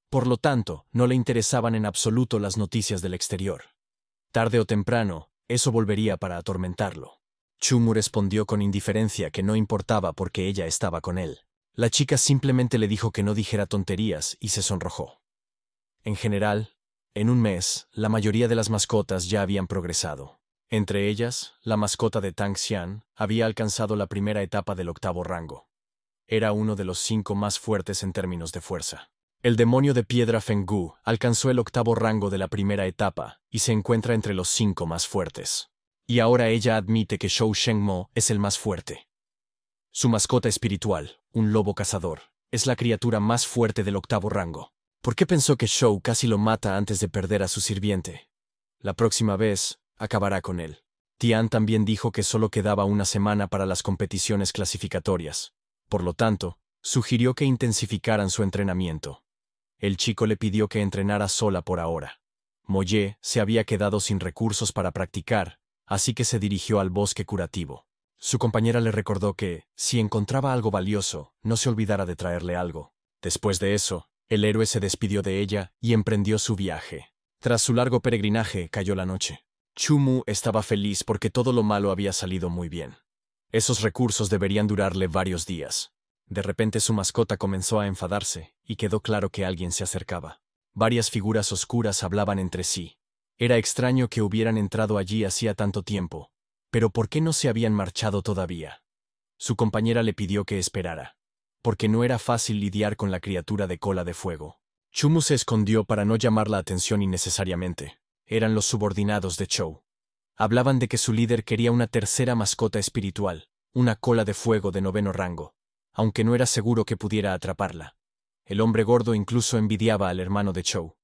Por lo tanto, no le interesaban en absoluto las noticias del exterior. Tarde o temprano, eso volvería para atormentarlo. Chu Mu respondió con indiferencia que no importaba porque ella estaba con él. La chica simplemente le dijo que no dijera tonterías y se sonrojó. En general, en un mes, la mayoría de las mascotas ya habían progresado. Entre ellas, la mascota de Tang Xian había alcanzado la primera etapa del octavo rango. Era uno de los 5 más fuertes en términos de fuerza. El demonio de piedra Feng Gu alcanzó el octavo rango de la primera etapa y se encuentra entre los 5 más fuertes. Y ahora ella admite que Shou Shengmo es el más fuerte. Su mascota espiritual, un lobo cazador, es la criatura más fuerte del octavo rango. ¿Por qué pensó que Shou casi lo mata antes de perder a su sirviente? La próxima vez, acabará con él. Tian también dijo que solo quedaba una semana para las competiciones clasificatorias. Por lo tanto, sugirió que intensificaran su entrenamiento. El chico le pidió que entrenara sola por ahora. Moye se había quedado sin recursos para practicar, así que se dirigió al bosque curativo. Su compañera le recordó que, si encontraba algo valioso, no se olvidara de traerle algo. Después de eso, el héroe se despidió de ella y emprendió su viaje. Tras su largo peregrinaje, cayó la noche. Chu Mu estaba feliz porque todo lo malo había salido muy bien. Esos recursos deberían durarle varios días. De repente su mascota comenzó a enfadarse, y quedó claro que alguien se acercaba. Varias figuras oscuras hablaban entre sí. Era extraño que hubieran entrado allí hacía tanto tiempo, pero ¿por qué no se habían marchado todavía? Su compañera le pidió que esperara, porque no era fácil lidiar con la criatura de cola de fuego. Chumu se escondió para no llamar la atención innecesariamente. Eran los subordinados de Chou. Hablaban de que su líder quería una tercera mascota espiritual, una cola de fuego de 9º rango, aunque no era seguro que pudiera atraparla. El hombre gordo incluso envidiaba al hermano de Chou.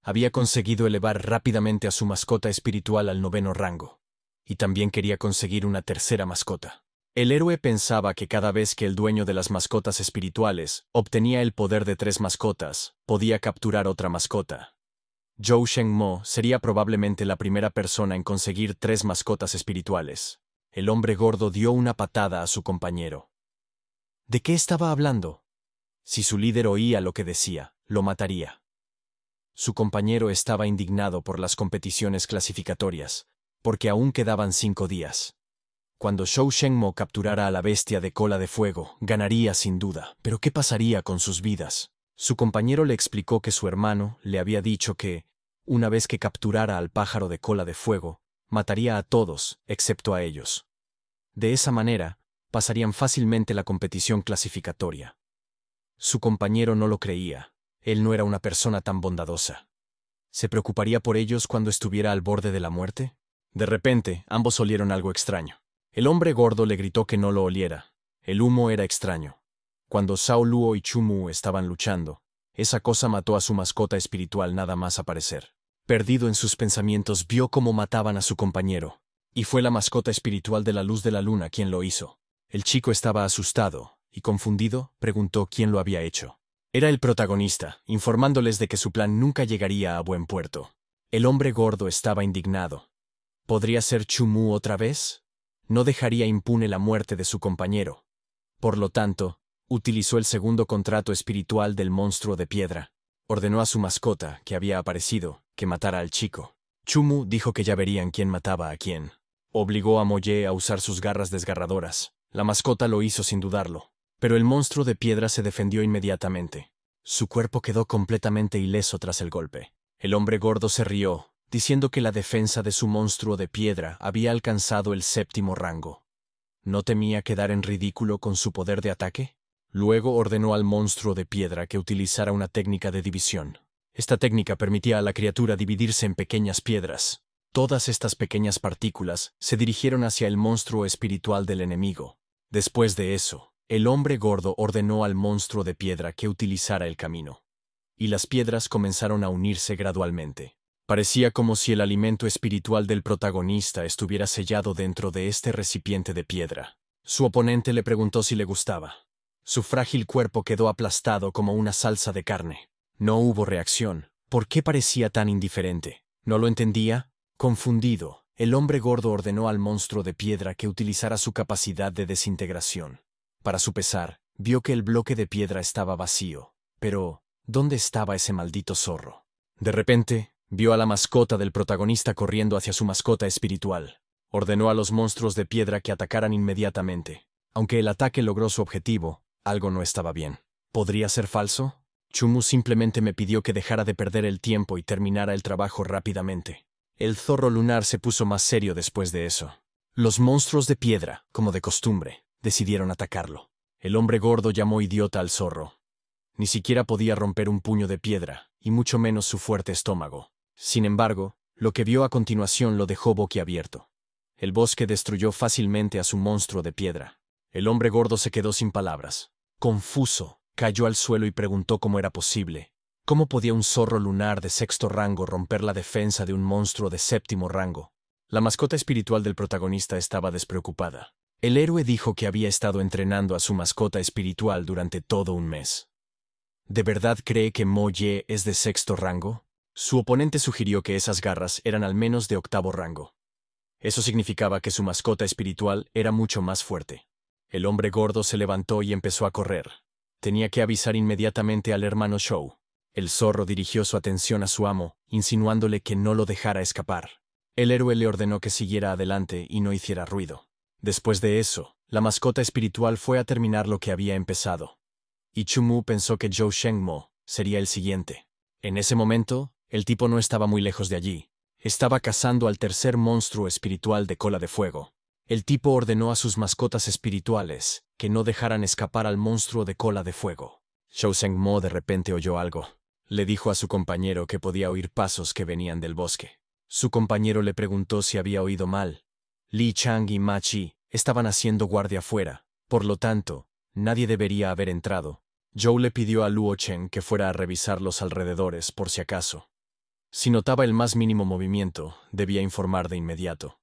Había conseguido elevar rápidamente a su mascota espiritual al 9º rango, y también quería conseguir una tercera mascota. El héroe pensaba que cada vez que el dueño de las mascotas espirituales obtenía el poder de 3 mascotas, podía capturar otra mascota. Zhou Shengmo sería probablemente la primera persona en conseguir 3 mascotas espirituales. El hombre gordo dio una patada a su compañero. ¿De qué estaba hablando? Si su líder oía lo que decía, lo mataría. Su compañero estaba indignado por las competiciones clasificatorias, porque aún quedaban 5 días. Cuando Zhou Shengmo capturara a la bestia de cola de fuego, ganaría sin duda. Pero ¿qué pasaría con sus vidas? Su compañero le explicó que su hermano le había dicho que, una vez que capturara al pájaro de cola de fuego, mataría a todos, excepto a ellos. De esa manera, pasarían fácilmente la competición clasificatoria. Su compañero no lo creía. Él no era una persona tan bondadosa. ¿Se preocuparía por ellos cuando estuviera al borde de la muerte? De repente, ambos olieron algo extraño. El hombre gordo le gritó que no lo oliera. El humo era extraño. Cuando Zhao Luo y Chumu estaban luchando, esa cosa mató a su mascota espiritual nada más aparecer. Perdido en sus pensamientos, vio cómo mataban a su compañero, y fue la mascota espiritual de la luz de la luna quien lo hizo. El chico estaba asustado, y confundido, preguntó quién lo había hecho. Era el protagonista, informándoles de que su plan nunca llegaría a buen puerto. El hombre gordo estaba indignado. ¿Podría ser Chumu otra vez? No dejaría impune la muerte de su compañero. Por lo tanto, utilizó el segundo contrato espiritual del monstruo de piedra. Ordenó a su mascota, que había aparecido, que matara al chico. Chumu dijo que ya verían quién mataba a quién. Obligó a Moye a usar sus garras desgarradoras. La mascota lo hizo sin dudarlo. Pero el monstruo de piedra se defendió inmediatamente. Su cuerpo quedó completamente ileso tras el golpe. El hombre gordo se rió, diciendo que la defensa de su monstruo de piedra había alcanzado el 7º rango. ¿No temía quedar en ridículo con su poder de ataque? Luego ordenó al monstruo de piedra que utilizara una técnica de división. Esta técnica permitía a la criatura dividirse en pequeñas piedras. Todas estas pequeñas partículas se dirigieron hacia el monstruo espiritual del enemigo. Después de eso, el hombre gordo ordenó al monstruo de piedra que utilizara el camino. Y las piedras comenzaron a unirse gradualmente. Parecía como si el alimento espiritual del protagonista estuviera sellado dentro de este recipiente de piedra. Su oponente le preguntó si le gustaba. Su frágil cuerpo quedó aplastado como una salsa de carne. No hubo reacción. ¿Por qué parecía tan indiferente? ¿No lo entendía? Confundido, el hombre gordo ordenó al monstruo de piedra que utilizara su capacidad de desintegración. Para su pesar, vio que el bloque de piedra estaba vacío. Pero, ¿dónde estaba ese maldito zorro? De repente, vio a la mascota del protagonista corriendo hacia su mascota espiritual. Ordenó a los monstruos de piedra que atacaran inmediatamente. Aunque el ataque logró su objetivo, algo no estaba bien. ¿Podría ser falso? Chumu simplemente me pidió que dejara de perder el tiempo y terminara el trabajo rápidamente. El zorro lunar se puso más serio después de eso. Los monstruos de piedra, como de costumbre, decidieron atacarlo. El hombre gordo llamó idiota al zorro. Ni siquiera podía romper un puño de piedra, y mucho menos su fuerte estómago. Sin embargo, lo que vio a continuación lo dejó boquiabierto. El bosque destruyó fácilmente a su monstruo de piedra. El hombre gordo se quedó sin palabras. Confuso, cayó al suelo y preguntó cómo era posible. ¿Cómo podía un zorro lunar de 6º rango romper la defensa de un monstruo de 7º rango? La mascota espiritual del protagonista estaba despreocupada. El héroe dijo que había estado entrenando a su mascota espiritual durante todo un mes. ¿De verdad cree que Mo Ye es de 6º rango? Su oponente sugirió que esas garras eran al menos de 8º rango. Eso significaba que su mascota espiritual era mucho más fuerte. El hombre gordo se levantó y empezó a correr. Tenía que avisar inmediatamente al hermano Zhou. El zorro dirigió su atención a su amo, insinuándole que no lo dejara escapar. El héroe le ordenó que siguiera adelante y no hiciera ruido. Después de eso, la mascota espiritual fue a terminar lo que había empezado. Y Chumu pensó que Zhou Shengmo sería el siguiente. En ese momento, el tipo no estaba muy lejos de allí. Estaba cazando al tercer monstruo espiritual de cola de fuego. El tipo ordenó a sus mascotas espirituales que no dejaran escapar al monstruo de cola de fuego. Zhou Zhengmo de repente oyó algo. Le dijo a su compañero que podía oír pasos que venían del bosque. Su compañero le preguntó si había oído mal. Li Chang y Ma Chi estaban haciendo guardia afuera, por lo tanto, nadie debería haber entrado. Zhou le pidió a Luo Chen que fuera a revisar los alrededores por si acaso. Si notaba el más mínimo movimiento, debía informar de inmediato.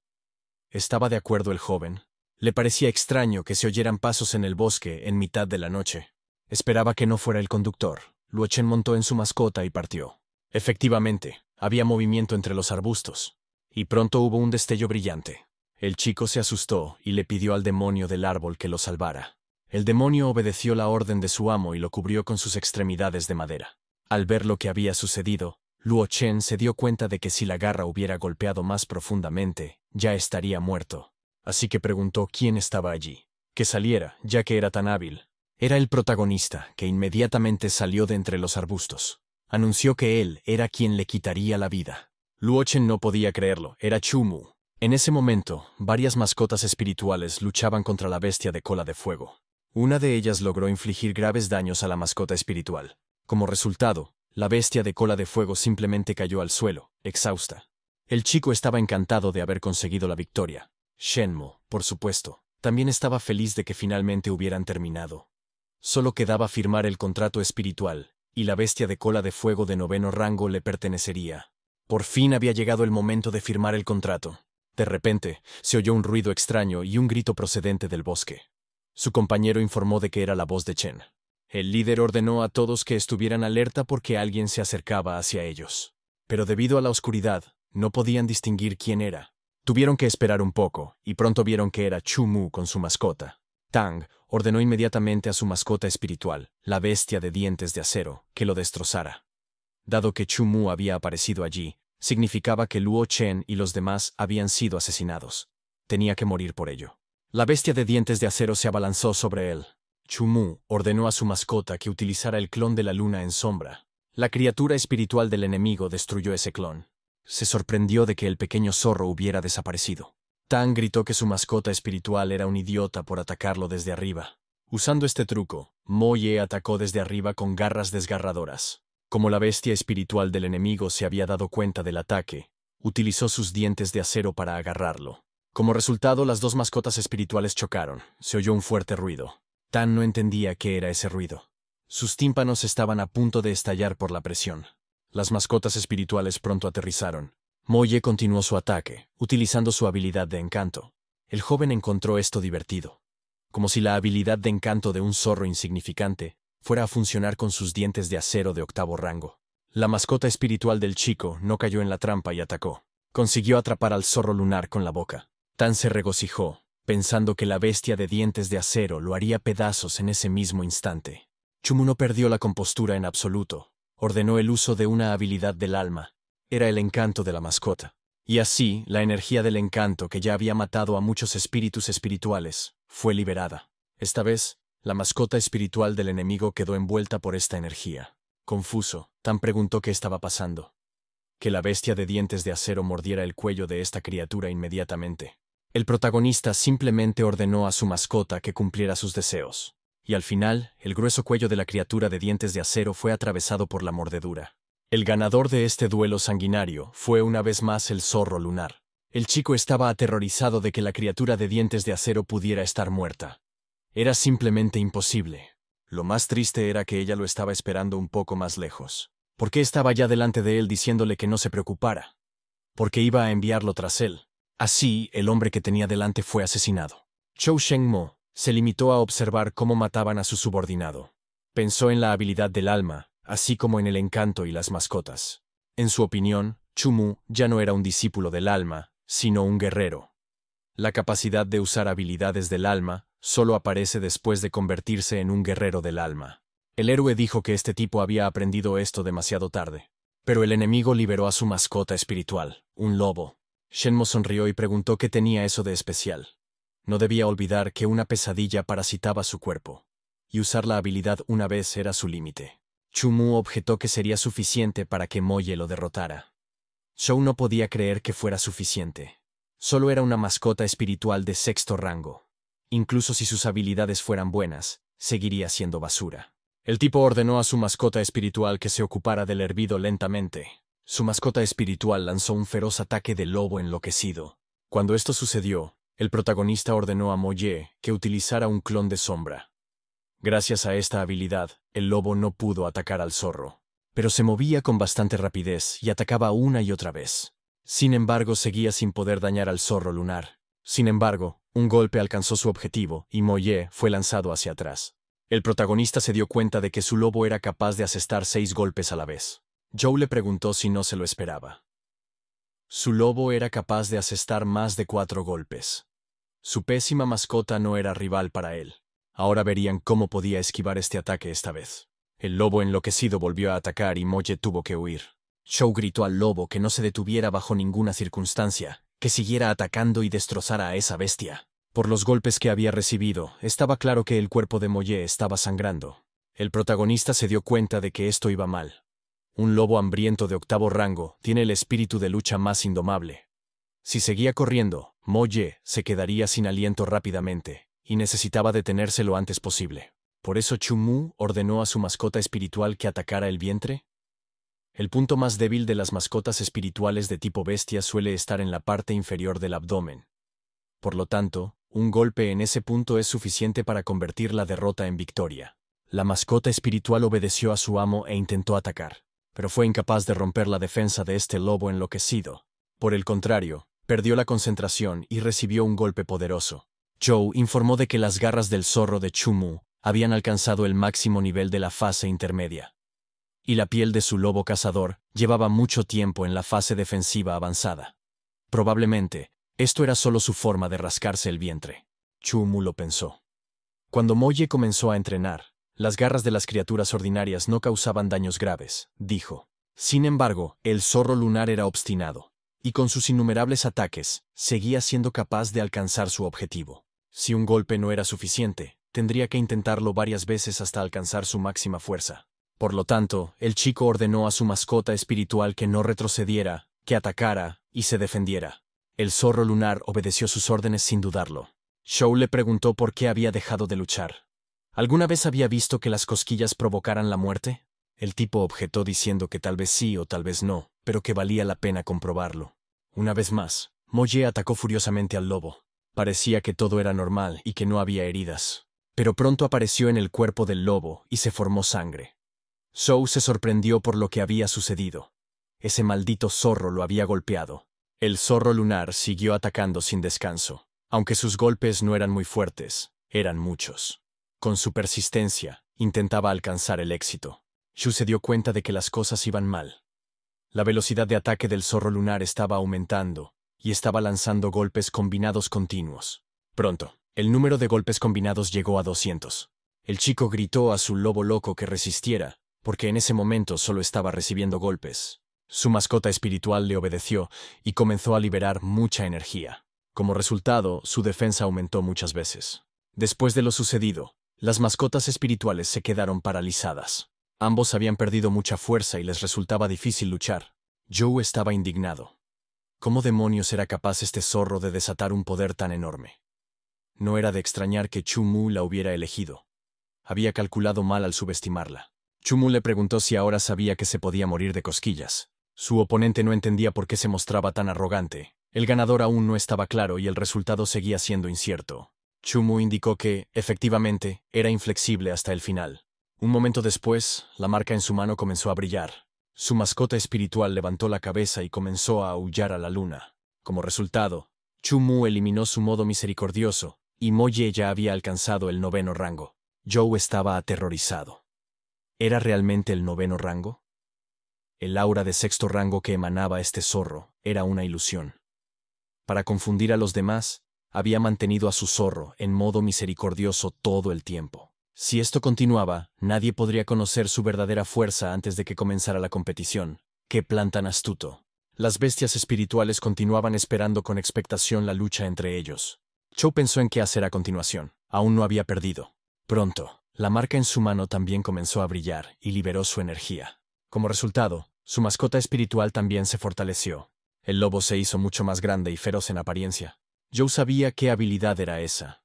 ¿Estaba de acuerdo el joven? Le parecía extraño que se oyeran pasos en el bosque en mitad de la noche. Esperaba que no fuera el conductor. Luo Chen montó en su mascota y partió. Efectivamente, había movimiento entre los arbustos. Y pronto hubo un destello brillante. El chico se asustó y le pidió al demonio del árbol que lo salvara. El demonio obedeció la orden de su amo y lo cubrió con sus extremidades de madera. Al ver lo que había sucedido, Luo Chen se dio cuenta de que si la garra hubiera golpeado más profundamente, ya estaría muerto. Así que preguntó quién estaba allí. Que saliera, ya que era tan hábil. Era el protagonista, que inmediatamente salió de entre los arbustos. Anunció que él era quien le quitaría la vida. Luo Chen no podía creerlo, era Chu Mu. En ese momento, varias mascotas espirituales luchaban contra la bestia de cola de fuego. Una de ellas logró infligir graves daños a la mascota espiritual. Como resultado, la bestia de cola de fuego simplemente cayó al suelo, exhausta. El chico estaba encantado de haber conseguido la victoria. Shenmo, por supuesto, también estaba feliz de que finalmente hubieran terminado. Solo quedaba firmar el contrato espiritual, y la bestia de cola de fuego de 9º rango le pertenecería. Por fin había llegado el momento de firmar el contrato. De repente, se oyó un ruido extraño y un grito procedente del bosque. Su compañero informó de que era la voz de Chen. El líder ordenó a todos que estuvieran alerta porque alguien se acercaba hacia ellos. Pero debido a la oscuridad, no podían distinguir quién era. Tuvieron que esperar un poco, y pronto vieron que era Chu Mu con su mascota. Tang ordenó inmediatamente a su mascota espiritual, la bestia de dientes de acero, que lo destrozara. Dado que Chu Mu había aparecido allí, significaba que Luo Chen y los demás habían sido asesinados. Tenía que morir por ello. La bestia de dientes de acero se abalanzó sobre él. Chu Mu ordenó a su mascota que utilizara el clon de la luna en sombra. La criatura espiritual del enemigo destruyó ese clon. Se sorprendió de que el pequeño zorro hubiera desaparecido. Tang gritó que su mascota espiritual era un idiota por atacarlo desde arriba. Usando este truco, Mo Ye atacó desde arriba con garras desgarradoras. Como la bestia espiritual del enemigo se había dado cuenta del ataque, utilizó sus dientes de acero para agarrarlo. Como resultado, las dos mascotas espirituales chocaron. Se oyó un fuerte ruido. Tan no entendía qué era ese ruido. Sus tímpanos estaban a punto de estallar por la presión. Las mascotas espirituales pronto aterrizaron. Mo Ye continuó su ataque, utilizando su habilidad de encanto. El joven encontró esto divertido. Como si la habilidad de encanto de un zorro insignificante fuera a funcionar con sus dientes de acero de 8º rango. La mascota espiritual del chico no cayó en la trampa y atacó. Consiguió atrapar al zorro lunar con la boca. Tan se regocijó, pensando que la bestia de dientes de acero lo haría pedazos en ese mismo instante. Chu Mu no perdió la compostura en absoluto. Ordenó el uso de una habilidad del alma. Era el encanto de la mascota. Y así, la energía del encanto que ya había matado a muchos espíritus espirituales fue liberada. Esta vez, la mascota espiritual del enemigo quedó envuelta por esta energía. Confuso, Tan preguntó qué estaba pasando. Que la bestia de dientes de acero mordiera el cuello de esta criatura inmediatamente. El protagonista simplemente ordenó a su mascota que cumpliera sus deseos. Y al final, el grueso cuello de la criatura de dientes de acero fue atravesado por la mordedura. El ganador de este duelo sanguinario fue una vez más el zorro lunar. El chico estaba aterrorizado de que la criatura de dientes de acero pudiera estar muerta. Era simplemente imposible. Lo más triste era que ella lo estaba esperando un poco más lejos. ¿Por qué estaba ya delante de él diciéndole que no se preocupara? Porque iba a enviarlo tras él. Así, el hombre que tenía delante fue asesinado. Zhou Zhengmo se limitó a observar cómo mataban a su subordinado. Pensó en la habilidad del alma, así como en el encanto y las mascotas. En su opinión, Chu Mu ya no era un discípulo del alma, sino un guerrero. La capacidad de usar habilidades del alma solo aparece después de convertirse en un guerrero del alma. El héroe dijo que este tipo había aprendido esto demasiado tarde. Pero el enemigo liberó a su mascota espiritual, un lobo. Shenmo sonrió y preguntó qué tenía eso de especial. No debía olvidar que una pesadilla parasitaba su cuerpo. Y usar la habilidad una vez era su límite. Chu Mu objetó que sería suficiente para que Mo Ye lo derrotara. Zhou no podía creer que fuera suficiente. Solo era una mascota espiritual de 6º rango. Incluso si sus habilidades fueran buenas, seguiría siendo basura. El tipo ordenó a su mascota espiritual que se ocupara del hervido lentamente. Su mascota espiritual lanzó un feroz ataque de lobo enloquecido. Cuando esto sucedió, el protagonista ordenó a Molle que utilizara un clon de sombra. Gracias a esta habilidad, el lobo no pudo atacar al zorro, pero se movía con bastante rapidez y atacaba una y otra vez. Sin embargo, seguía sin poder dañar al zorro lunar. Sin embargo, un golpe alcanzó su objetivo y Molle fue lanzado hacia atrás. El protagonista se dio cuenta de que su lobo era capaz de asestar 6 golpes a la vez. Joe le preguntó si no se lo esperaba. Su lobo era capaz de asestar más de 4 golpes. Su pésima mascota no era rival para él. Ahora verían cómo podía esquivar este ataque esta vez. El lobo enloquecido volvió a atacar y Molle tuvo que huir. Joe gritó al lobo que no se detuviera bajo ninguna circunstancia, que siguiera atacando y destrozara a esa bestia. Por los golpes que había recibido, estaba claro que el cuerpo de Molle estaba sangrando. El protagonista se dio cuenta de que esto iba mal. Un lobo hambriento de 8º rango tiene el espíritu de lucha más indomable. Si seguía corriendo, Molle se quedaría sin aliento rápidamente, y necesitaba detenerse lo antes posible. Por eso Chu-Mu ordenó a su mascota espiritual que atacara el vientre. El punto más débil de las mascotas espirituales de tipo bestia suele estar en la parte inferior del abdomen. Por lo tanto, un golpe en ese punto es suficiente para convertir la derrota en victoria. La mascota espiritual obedeció a su amo e intentó atacar, pero fue incapaz de romper la defensa de este lobo enloquecido. Por el contrario, perdió la concentración y recibió un golpe poderoso. Joe informó de que las garras del zorro de Chu-Mu habían alcanzado el máximo nivel de la fase intermedia. Y la piel de su lobo cazador llevaba mucho tiempo en la fase defensiva avanzada. Probablemente, esto era solo su forma de rascarse el vientre. Chu-Mu lo pensó. Cuando Molle comenzó a entrenar, las garras de las criaturas ordinarias no causaban daños graves, dijo. Sin embargo, el zorro lunar era obstinado, y con sus innumerables ataques, seguía siendo capaz de alcanzar su objetivo. Si un golpe no era suficiente, tendría que intentarlo varias veces hasta alcanzar su máxima fuerza. Por lo tanto, el chico ordenó a su mascota espiritual que no retrocediera, que atacara y se defendiera. El zorro lunar obedeció sus órdenes sin dudarlo. Joe le preguntó por qué había dejado de luchar. ¿Alguna vez había visto que las cosquillas provocaran la muerte? El tipo objetó diciendo que tal vez sí o tal vez no, pero que valía la pena comprobarlo. Una vez más, Molle atacó furiosamente al lobo. Parecía que todo era normal y que no había heridas. Pero pronto apareció en el cuerpo del lobo y se formó sangre. Joe se sorprendió por lo que había sucedido. Ese maldito zorro lo había golpeado. El zorro lunar siguió atacando sin descanso. Aunque sus golpes no eran muy fuertes, eran muchos. Con su persistencia, intentaba alcanzar el éxito. Shu se dio cuenta de que las cosas iban mal. La velocidad de ataque del zorro lunar estaba aumentando, y estaba lanzando golpes combinados continuos. Pronto, el número de golpes combinados llegó a 200. El chico gritó a su lobo loco que resistiera, porque en ese momento solo estaba recibiendo golpes. Su mascota espiritual le obedeció y comenzó a liberar mucha energía. Como resultado, su defensa aumentó muchas veces. Después de lo sucedido, las mascotas espirituales se quedaron paralizadas. Ambos habían perdido mucha fuerza y les resultaba difícil luchar. Joe estaba indignado. ¿Cómo demonios era capaz este zorro de desatar un poder tan enorme? No era de extrañar que Chu-Mu la hubiera elegido. Había calculado mal al subestimarla. Chu-Mu le preguntó si ahora sabía que se podía morir de cosquillas. Su oponente no entendía por qué se mostraba tan arrogante. El ganador aún no estaba claro y el resultado seguía siendo incierto. Chu-Mu indicó que, efectivamente, era inflexible hasta el final. Un momento después, la marca en su mano comenzó a brillar. Su mascota espiritual levantó la cabeza y comenzó a aullar a la luna. Como resultado, Chu-Mu eliminó su modo misericordioso, y Molle ya había alcanzado el 9º rango. Joe estaba aterrorizado. ¿Era realmente el 9º rango? El aura de 6º rango que emanaba este zorro era una ilusión. Para confundir a los demás, había mantenido a su zorro en modo misericordioso todo el tiempo. Si esto continuaba, nadie podría conocer su verdadera fuerza antes de que comenzara la competición. ¡Qué plan tan astuto! Las bestias espirituales continuaban esperando con expectación la lucha entre ellos. Joe pensó en qué hacer a continuación. Aún no había perdido. Pronto, la marca en su mano también comenzó a brillar y liberó su energía. Como resultado, su mascota espiritual también se fortaleció. El lobo se hizo mucho más grande y feroz en apariencia. Joe sabía qué habilidad era esa.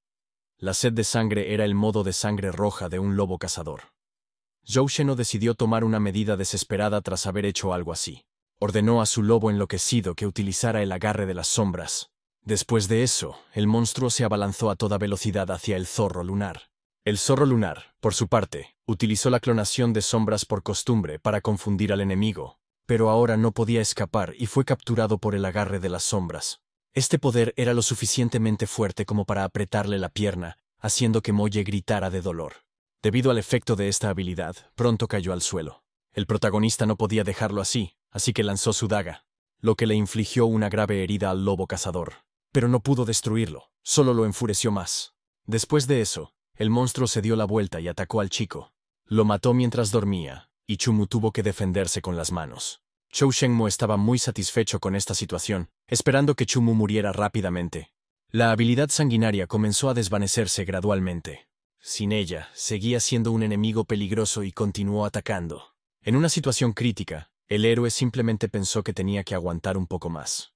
La sed de sangre era el modo de sangre roja de un lobo cazador. Zhou Sheno decidió tomar una medida desesperada tras haber hecho algo así. Ordenó a su lobo enloquecido que utilizara el agarre de las sombras. Después de eso, el monstruo se abalanzó a toda velocidad hacia el zorro lunar. El zorro lunar, por su parte, utilizó la clonación de sombras por costumbre para confundir al enemigo, pero ahora no podía escapar y fue capturado por el agarre de las sombras. Este poder era lo suficientemente fuerte como para apretarle la pierna, haciendo que Moye gritara de dolor. Debido al efecto de esta habilidad, pronto cayó al suelo. El protagonista no podía dejarlo así que lanzó su daga, lo que le infligió una grave herida al lobo cazador. Pero no pudo destruirlo, solo lo enfureció más. Después de eso, el monstruo se dio la vuelta y atacó al chico. Lo mató mientras dormía, y Chumu tuvo que defenderse con las manos. Zhou Shenmo estaba muy satisfecho con esta situación, esperando que Chumu muriera rápidamente. La habilidad sanguinaria comenzó a desvanecerse gradualmente. Sin ella, seguía siendo un enemigo peligroso y continuó atacando. En una situación crítica, el héroe simplemente pensó que tenía que aguantar un poco más.